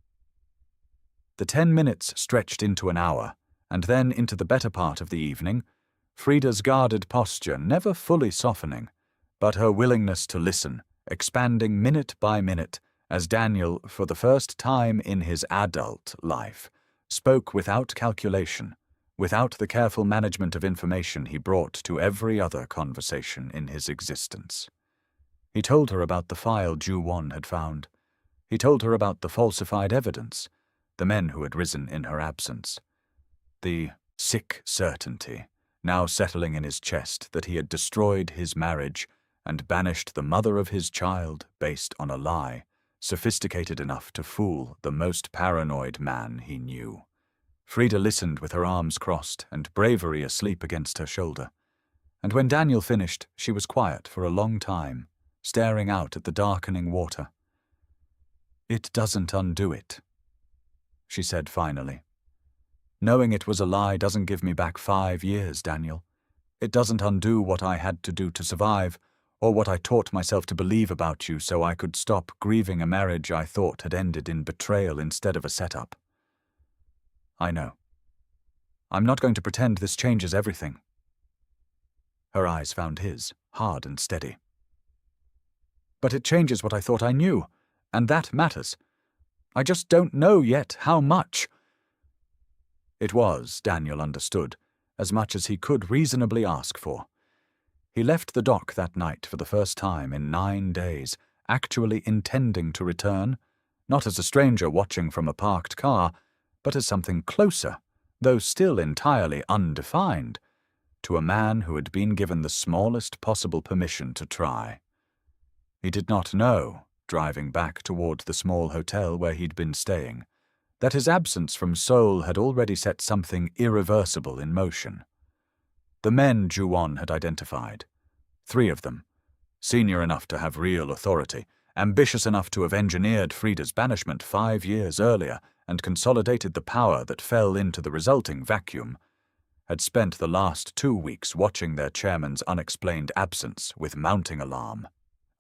The 10 minutes stretched into an hour, and then into the better part of the evening, Freda's guarded posture never fully softening, but her willingness to listen, expanding minute by minute, as Daniel, for the first time in his adult life, spoke without calculation, without the careful management of information he brought to every other conversation in his existence. He told her about the file Ju-won had found. He told her about the falsified evidence, the men who had risen in her absence. The sick certainty, now settling in his chest, that he had destroyed his marriage and banished the mother of his child based on a lie, sophisticated enough to fool the most paranoid man he knew. Freda listened with her arms crossed and bravery asleep against her shoulder. And when Daniel finished, she was quiet for a long time, staring out at the darkening water. "It doesn't undo it," she said finally. "Knowing it was a lie doesn't give me back 5 years, Daniel. It doesn't undo what I had to do to survive, or what I taught myself to believe about you so I could stop grieving a marriage I thought had ended in betrayal instead of a setup. I know. I'm not going to pretend this changes everything." Her eyes found his, hard and steady. "But it changes what I thought I knew, and that matters. I just don't know yet how much." It was, Daniel understood, as much as he could reasonably ask for. He left the dock that night for the first time in 9 days, actually intending to return, not as a stranger watching from a parked car, but as something closer, though still entirely undefined, to a man who had been given the smallest possible permission to try. He did not know, driving back toward the small hotel where he'd been staying, that his absence from Seoul had already set something irreversible in motion. The men Ju-won had identified, 3 of them, senior enough to have real authority, ambitious enough to have engineered Freda's banishment 5 years earlier and consolidated the power that fell into the resulting vacuum, had spent the last 2 weeks watching their chairman's unexplained absence with mounting alarm.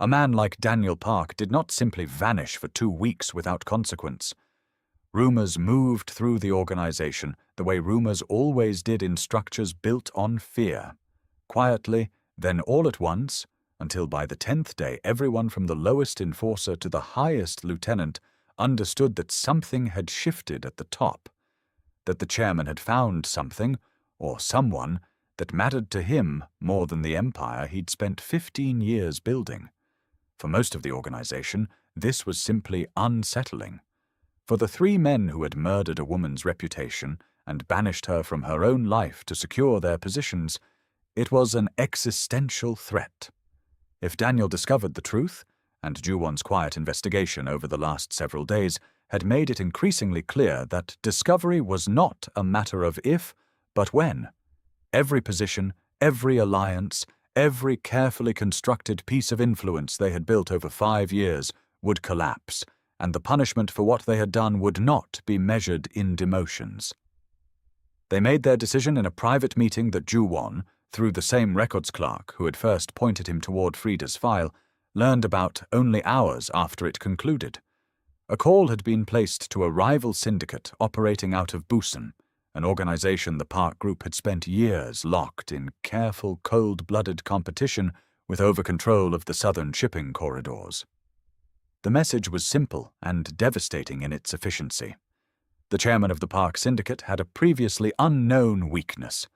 A man like Daniel Park did not simply vanish for 2 weeks without consequence. Rumors moved through the organization the way rumors always did in structures built on fear, quietly, then all at once, until by the 10th day everyone from the lowest enforcer to the highest lieutenant understood that something had shifted at the top, that the chairman had found something, or someone, that mattered to him more than the empire he'd spent 15 years building. For most of the organization, this was simply unsettling. For the 3 men who had murdered a woman's reputation and banished her from her own life to secure their positions, it was an existential threat. If Daniel discovered the truth, and Ju-won's quiet investigation over the last several days had made it increasingly clear that discovery was not a matter of if, but when. Every position, every alliance, every carefully constructed piece of influence they had built over 5 years would collapse, and the punishment for what they had done would not be measured in demotions. They made their decision in a private meeting that Ju-won, through the same records clerk who had first pointed him toward Freda's file, learned about only hours after it concluded. A call had been placed to a rival syndicate operating out of Busan, an organization the Park Group had spent years locked in careful, cold-blooded competition with over-control of the southern shipping corridors. The message was simple and devastating in its efficiency. The chairman of the Park Syndicate had a previously unknown weakness.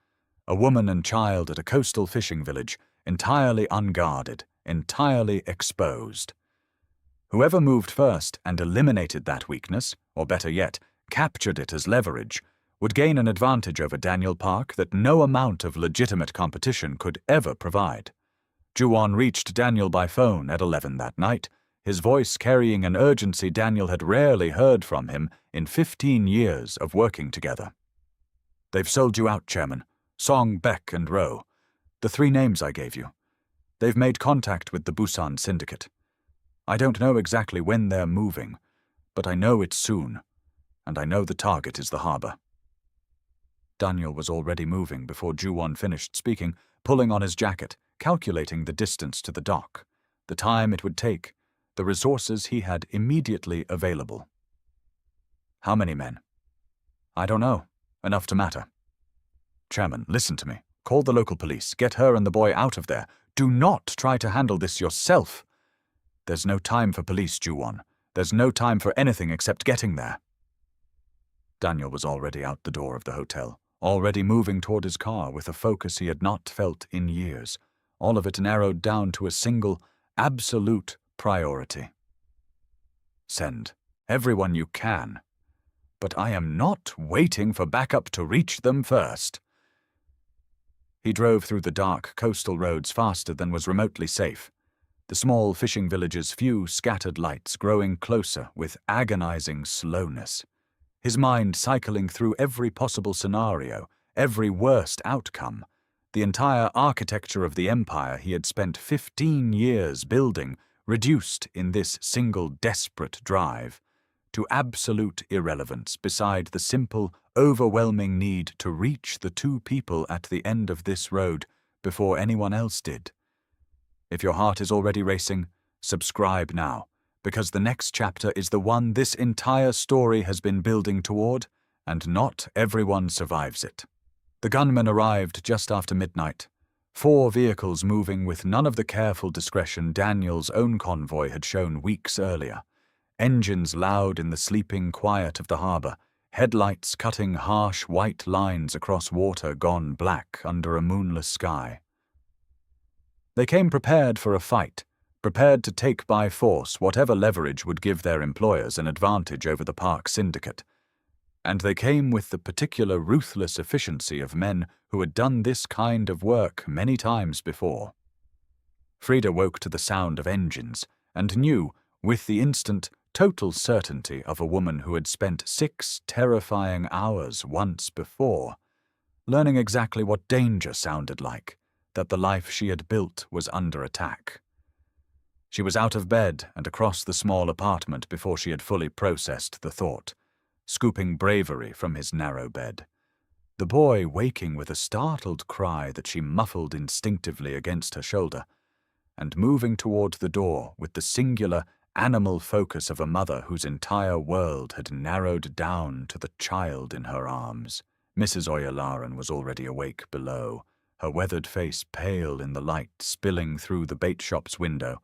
A woman and child at a coastal fishing village, entirely unguarded, entirely exposed. Whoever moved first and eliminated that weakness, or better yet, captured it as leverage, would gain an advantage over Daniel Park that no amount of legitimate competition could ever provide. Ju-won reached Daniel by phone at 11 that night, his voice carrying an urgency Daniel had rarely heard from him in 15 years of working together. "They've sold you out, Chairman. Song, Beck, and Rowe. The 3 names I gave you. They've made contact with the Busan syndicate. I don't know exactly when they're moving, but I know it's soon, and I know the target is the harbor." Daniel was already moving before Ju-won finished speaking, pulling on his jacket, calculating the distance to the dock, the time it would take, the resources he had immediately available. "How many men?" "I don't know. Enough to matter." "Chairman, listen to me. Call the local police. Get her and the boy out of there. Do not try to handle this yourself." "There's no time for police, Ju-won. There's no time for anything except getting there." Daniel was already out the door of the hotel, already moving toward his car with a focus he had not felt in years, all of it narrowed down to a single, absolute priority. "Send everyone you can. But I am not waiting for backup to reach them first." He drove through the dark coastal roads faster than was remotely safe, the small fishing village's few scattered lights growing closer with agonizing slowness, his mind cycling through every possible scenario, every worst outcome, the entire architecture of the empire he had spent 15 years building, reduced in this single desperate drive to absolute irrelevance beside the simple, overwhelming need to reach the 2 people at the end of this road before anyone else did. If your heart is already racing, subscribe now, because the next chapter is the one this entire story has been building toward, and not everyone survives it. The gunmen arrived just after midnight, 4 vehicles moving with none of the careful discretion Daniel's own convoy had shown weeks earlier. Engines loud in the sleeping quiet of the harbor, headlights cutting harsh white lines across water gone black under a moonless sky. They came prepared for a fight, prepared to take by force whatever leverage would give their employers an advantage over the Park syndicate. And they came with the particular ruthless efficiency of men who had done this kind of work many times before. Freda woke to the sound of engines and knew, with the instant, total certainty of a woman who had spent 6 terrifying hours once before, learning exactly what danger sounded like, that the life she had built was under attack. She was out of bed and across the small apartment before she had fully processed the thought, scooping bravery from his narrow bed, the boy waking with a startled cry that she muffled instinctively against her shoulder, and moving toward the door with the singular, animal focus of a mother whose entire world had narrowed down to the child in her arms. Mrs. Oyalaran was already awake below, her weathered face pale in the light spilling through the bait shop's window,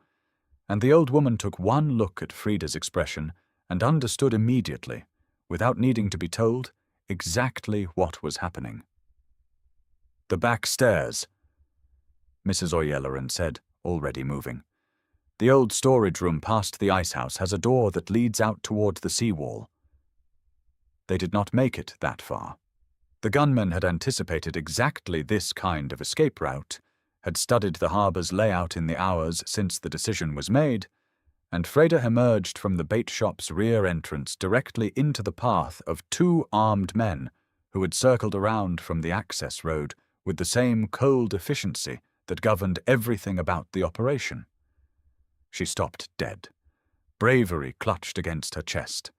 and the old woman took one look at Freda's expression and understood immediately, without needing to be told, exactly what was happening. "The back stairs," Mrs. Oyalaran said, already moving. "The old storage room past the ice house has a door that leads out toward the seawall." They did not make it that far. The gunmen had anticipated exactly this kind of escape route, had studied the harbor's layout in the hours since the decision was made, and Freda emerged from the bait shop's rear entrance directly into the path of 2 armed men who had circled around from the access road with the same cold efficiency that governed everything about the operation. She stopped dead, bravery clutched against her chest,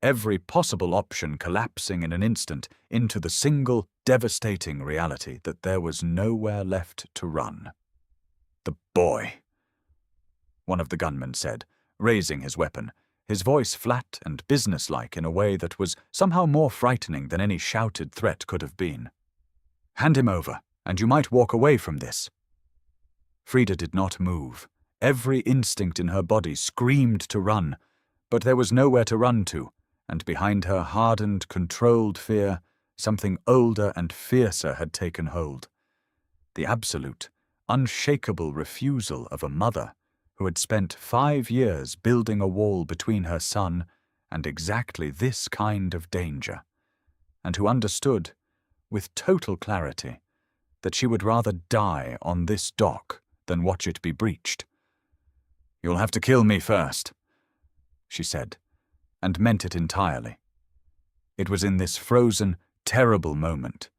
every possible option collapsing in an instant into the single, devastating reality that there was nowhere left to run. "The boy," one of the gunmen said, raising his weapon, his voice flat and businesslike in a way that was somehow more frightening than any shouted threat could have been. "Hand him over, and you might walk away from this." Freda did not move. Every instinct in her body screamed to run, but there was nowhere to run to, and behind her hardened, controlled fear, something older and fiercer had taken hold. The absolute, unshakable refusal of a mother who had spent 5 years building a wall between her son and exactly this kind of danger, and who understood, with total clarity, that she would rather die on this dock than watch it be breached. "You'll have to kill me first," she said, and meant it entirely. It was in this frozen, terrible moment,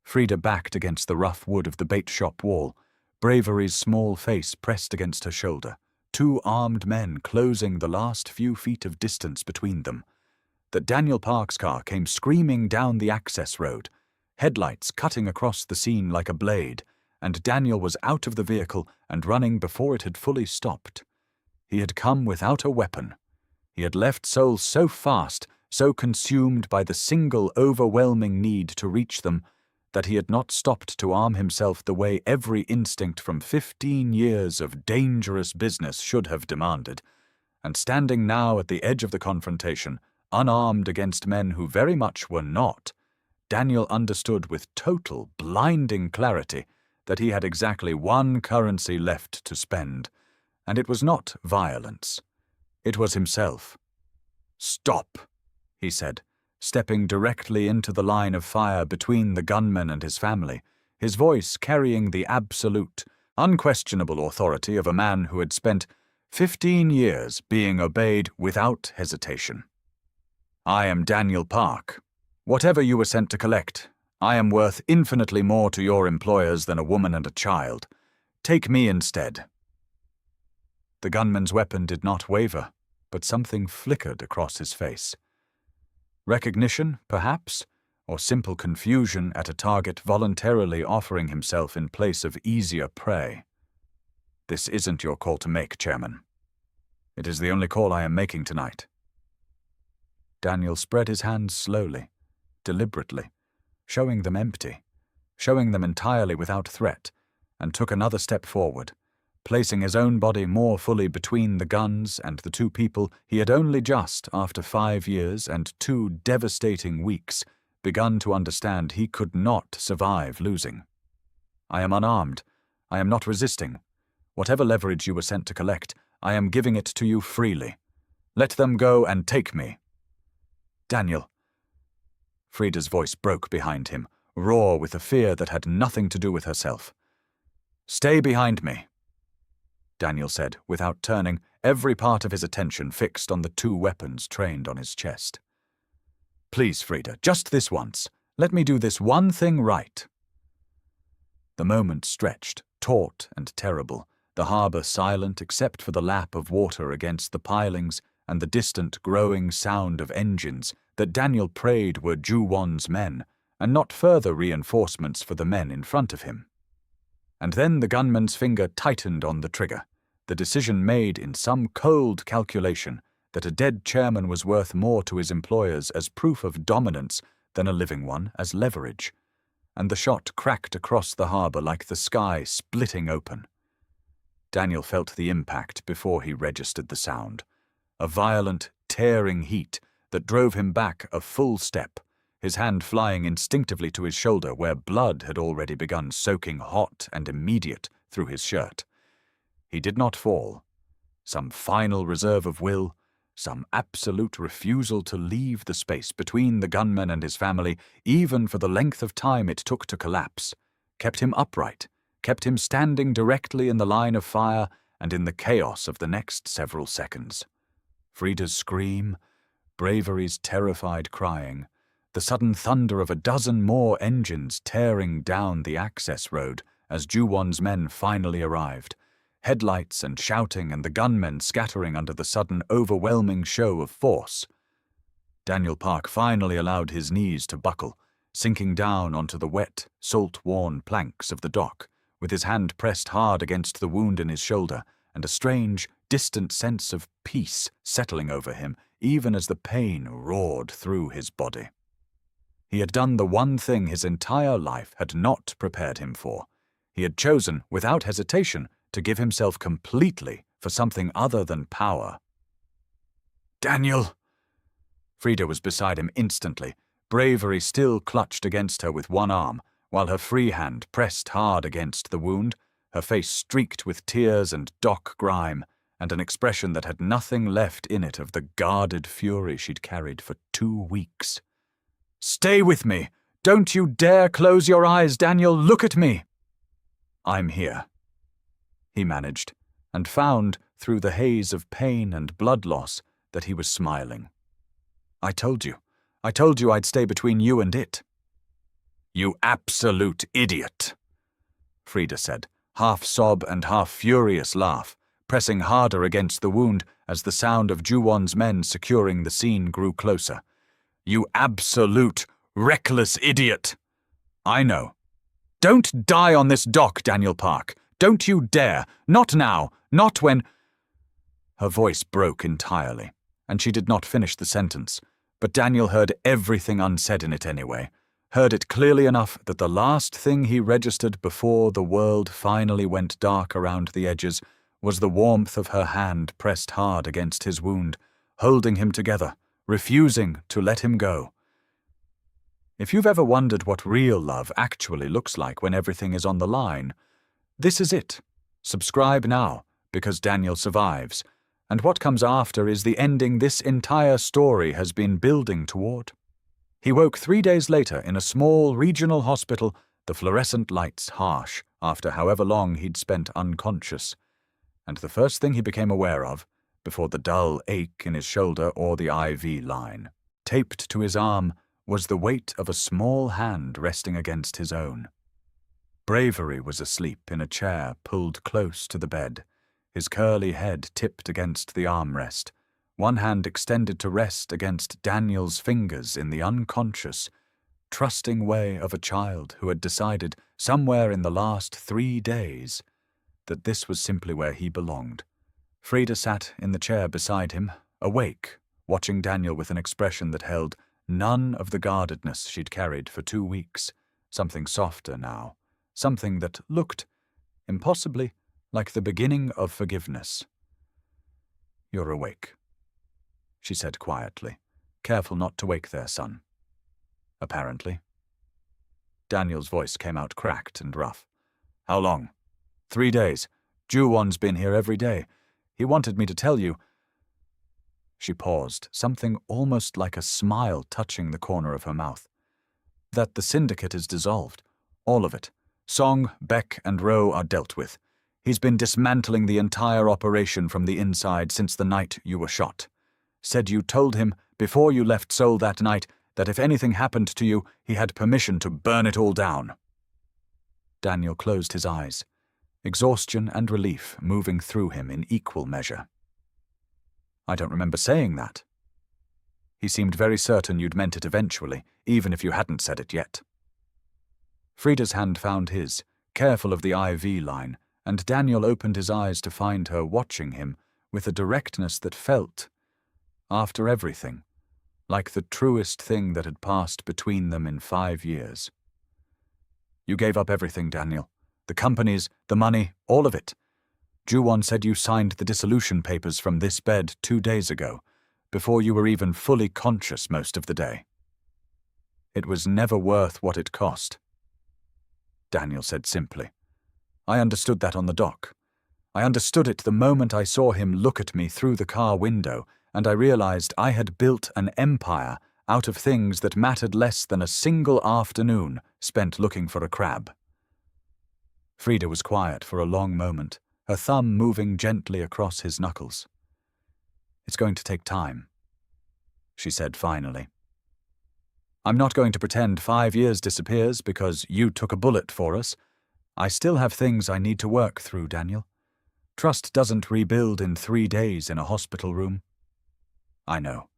Freda backed against the rough wood of the bait shop wall, Bravery's small face pressed against her shoulder, 2 armed men closing the last few feet of distance between them, that Daniel Park's car came screaming down the access road, headlights cutting across the scene like a blade, and Daniel was out of the vehicle and running before it had fully stopped. He had come without a weapon. He had left Seoul so fast, so consumed by the single overwhelming need to reach them, that he had not stopped to arm himself the way every instinct from 15 years of dangerous business should have demanded, and standing now at the edge of the confrontation, unarmed against men who very much were not, Daniel understood with total, blinding clarity that he had exactly one currency left to spend, and it was not violence. It was himself. "Stop," he said, stepping directly into the line of fire between the gunman and his family, his voice carrying the absolute, unquestionable authority of a man who had spent 15 years being obeyed without hesitation. "I am Daniel Park. Whatever you were sent to collect, I am worth infinitely more to your employers than a woman and a child. Take me instead." The gunman's weapon did not waver, but something flickered across his face. Recognition, perhaps, or simple confusion at a target voluntarily offering himself in place of easier prey. "This isn't your call to make, Chairman. It is the only call I am making tonight." Daniel spread his hands slowly, deliberately, showing them empty, showing them entirely without threat, and took another step forward, placing his own body more fully between the guns and the 2 people he had only just, after 5 years and 2 devastating weeks, begun to understand he could not survive losing. "I am unarmed. I am not resisting. Whatever leverage you were sent to collect, I am giving it to you freely. Let them go and take me." "Daniel." Freda's voice broke behind him, raw with a fear that had nothing to do with herself. "Stay behind me," Daniel said, without turning, every part of his attention fixed on the 2 weapons trained on his chest. "Please, Freda, just this once. Let me do this one thing right." The moment stretched, taut and terrible, the harbor silent except for the lap of water against the pilings and the distant growing sound of engines that Daniel prayed were Ju-won's men, and not further reinforcements for the men in front of him. And then the gunman's finger tightened on the trigger, the decision made in some cold calculation that a dead chairman was worth more to his employers as proof of dominance than a living one as leverage, and the shot cracked across the harbor like the sky splitting open. Daniel felt the impact before he registered the sound, a violent, tearing heat that drove him back a full step, his hand flying instinctively to his shoulder where blood had already begun soaking hot and immediate through his shirt. He did not fall. Some final reserve of will, some absolute refusal to leave the space between the gunman and his family, even for the length of time it took to collapse, kept him upright, kept him standing directly in the line of fire and in the chaos of the next several seconds. Freda's scream, Bravery's terrified crying, the sudden thunder of a dozen more engines tearing down the access road as Ju-won's men finally arrived, headlights and shouting and the gunmen scattering under the sudden overwhelming show of force. Daniel Park finally allowed his knees to buckle, sinking down onto the wet, salt-worn planks of the dock, with his hand pressed hard against the wound in his shoulder, and a strange, distant sense of peace settling over him even as the pain roared through his body. He had done the one thing his entire life had not prepared him for. He had chosen, without hesitation, to give himself completely for something other than power. "Daniel!" Freda was beside him instantly, Bravery still clutched against her with one arm, while her free hand pressed hard against the wound, her face streaked with tears and dock grime, and an expression that had nothing left in it of the guarded fury she'd carried for 2 weeks. "Stay with me! Don't you dare close your eyes, Daniel! Look at me!" "I'm here," he managed, and found, through the haze of pain and blood loss, that he was smiling. I told you I'd stay between you and it." "You absolute idiot," Freda said, half sob and half furious laugh, pressing harder against the wound as the sound of Ju-won's men securing the scene grew closer. "You absolute, reckless idiot." "I know. Don't die on this dock, Daniel Park. Don't you dare. Not now. Not when—" Her voice broke entirely, and she did not finish the sentence, but Daniel heard everything unsaid in it anyway, heard it clearly enough that the last thing he registered before the world finally went dark around the edges was the warmth of her hand pressed hard against his wound, holding him together, refusing to let him go. If you've ever wondered what real love actually looks like when everything is on the line, this is it. Subscribe now, because Daniel survives, and what comes after is the ending this entire story has been building toward. He woke 3 days later in a small regional hospital, the fluorescent lights harsh after however long he'd spent unconscious, and the first thing he became aware of, before the dull ache in his shoulder or the IV line, taped to his arm, was the weight of a small hand resting against his own. Bravery was asleep in a chair pulled close to the bed, his curly head tipped against the armrest, one hand extended to rest against Daniel's fingers in the unconscious, trusting way of a child who had decided somewhere in the last 3 days that this was simply where he belonged. Freda sat in the chair beside him, awake, watching Daniel with an expression that held none of the guardedness she'd carried for 2 weeks, something softer now, something that looked, impossibly, like the beginning of forgiveness. "You're awake," she said quietly, careful not to wake their son. "Apparently." Daniel's voice came out cracked and rough. "How long?" 3 days. Ju-won's been here every day. He wanted me to tell you." She paused, something almost like a smile touching the corner of her mouth. "That the syndicate is dissolved. All of it. Song, Beck, and Rowe are dealt with. He's been dismantling the entire operation from the inside since the night you were shot. Said you told him, before you left Seoul that night, that if anything happened to you, he had permission to burn it all down." Daniel closed his eyes, exhaustion and relief moving through him in equal measure. "I don't remember saying that." He seemed very certain you'd meant it eventually, even if you hadn't said it yet. Freda's hand found his, careful of the IV line, and Daniel opened his eyes to find her watching him with a directness that felt, after everything, like the truest thing that had passed between them in 5 years. "You gave up everything, Daniel. The companies, the money, all of it. Ju-won said you signed the dissolution papers from this bed 2 days ago, before you were even fully conscious most of the day. It was never worth what it cost." Daniel said simply. "I understood that on the dock. I understood it the moment I saw him look at me through the car window, and I realized I had built an empire out of things that mattered less than a single afternoon spent looking for a crab." Freda was quiet for a long moment, her thumb moving gently across his knuckles. "It's going to take time," she said finally. "I'm not going to pretend 5 years disappears because you took a bullet for us. I still have things I need to work through, Daniel. Trust doesn't rebuild in 3 days in a hospital room." "I know.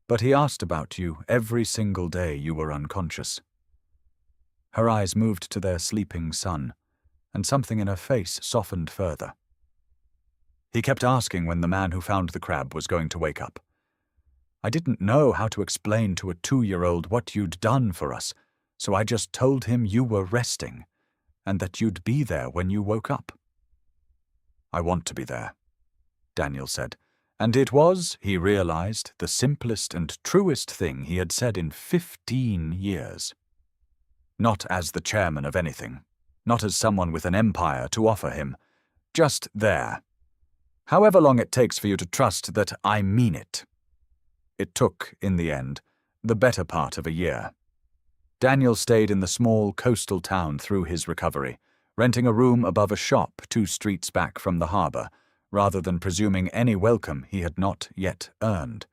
But he asked about you every single day you were unconscious." Her eyes moved to their sleeping son, and something in her face softened further. "He kept asking when the man who found the crab was going to wake up. I didn't know how to explain to a 2-year-old what you'd done for us, so I just told him you were resting, and that you'd be there when you woke up." "I want to be there," Daniel said, and it was, he realized, the simplest and truest thing he had said in 15 years. Not as the chairman of anything, not as someone with an empire to offer him. Just there. However long it takes for you to trust that I mean it. It took, in the end, the better part of a year. Daniel stayed in the small coastal town through his recovery, renting a room above a shop 2 streets back from the harbor, rather than presuming any welcome he had not yet earned.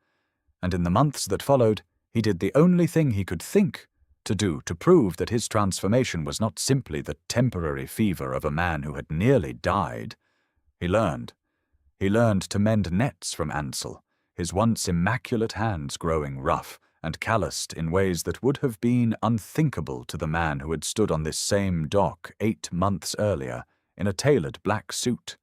And in the months that followed, he did the only thing he could think to do to prove that his transformation was not simply the temporary fever of a man who had nearly died. He learned. He learned to mend nets from Ansel, his once immaculate hands growing rough and calloused in ways that would have been unthinkable to the man who had stood on this same dock 8 months earlier in a tailored black suit.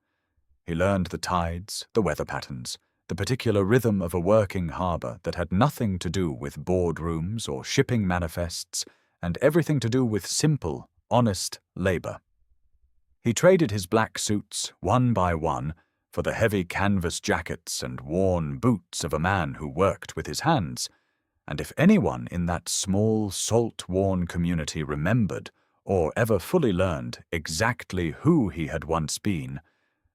He learned the tides, the weather patterns, the particular rhythm of a working harbor that had nothing to do with boardrooms or shipping manifests, and everything to do with simple, honest labor. He traded his black suits, one by one, for the heavy canvas jackets and worn boots of a man who worked with his hands, and if anyone in that small, salt-worn community remembered, or ever fully learned, exactly who he had once been,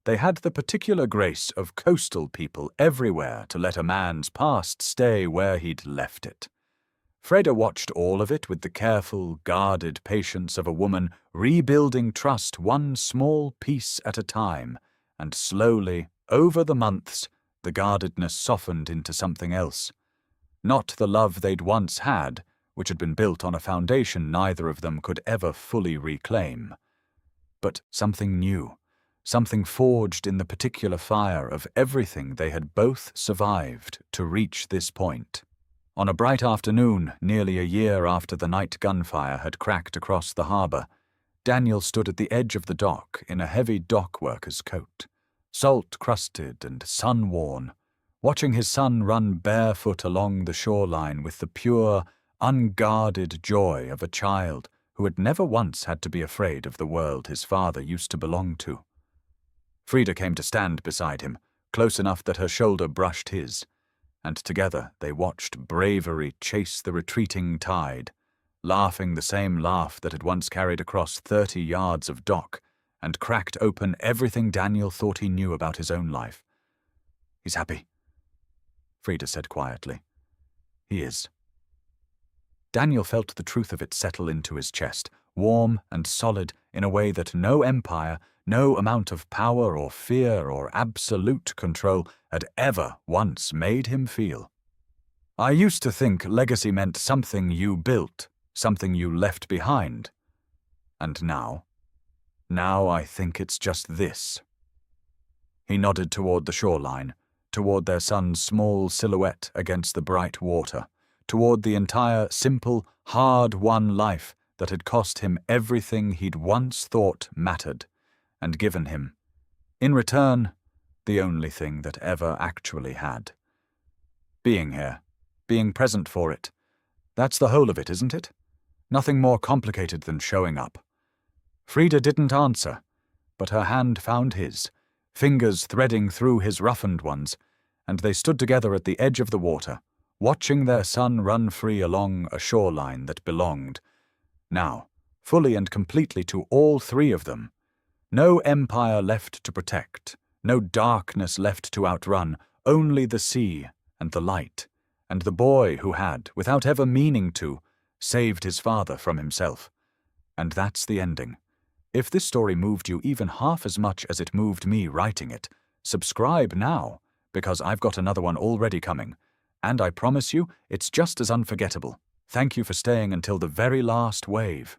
they had the particular grace of coastal people everywhere to let a man's past stay where he'd left it. Freda watched all of it with the careful, guarded patience of a woman rebuilding trust one small piece at a time, and slowly, over the months, the guardedness softened into something else. Not the love they'd once had, which had been built on a foundation neither of them could ever fully reclaim, but something new. Something forged in the particular fire of everything they had both survived to reach this point. On a bright afternoon, nearly a year after the night gunfire had cracked across the harbor, Daniel stood at the edge of the dock in a heavy dock worker's coat, salt-crusted and sun-worn, watching his son run barefoot along the shoreline with the pure, unguarded joy of a child who had never once had to be afraid of the world his father used to belong to. Freda came to stand beside him, close enough that her shoulder brushed his, and together they watched bravery chase the retreating tide, laughing the same laugh that had once carried across 30 yards of dock and cracked open everything Daniel thought he knew about his own life. "He's happy," Freda said quietly. "He is." Daniel felt the truth of it settle into his chest, warm and solid in a way that no empire, no amount of power or fear or absolute control had ever once made him feel. "I used to think legacy meant something you built, something you left behind. And now I think it's just this." He nodded toward the shoreline, toward their son's small silhouette against the bright water, toward the entire, simple, hard-won life that had cost him everything he'd once thought mattered, and given him, in return, the only thing that ever actually had. Being here, being present for it, that's the whole of it, isn't it? Nothing more complicated than showing up. Freda didn't answer, but her hand found his, fingers threading through his roughened ones, and they stood together at the edge of the water, watching their son run free along a shoreline that belonged, now, fully and completely to all 3 of them. No empire left to protect, no darkness left to outrun, only the sea and the light, and the boy who had, without ever meaning to, saved his father from himself. And that's the ending. If this story moved you even half as much as it moved me writing it, subscribe now, because I've got another one already coming, and I promise you it's just as unforgettable. Thank you for staying until the very last wave.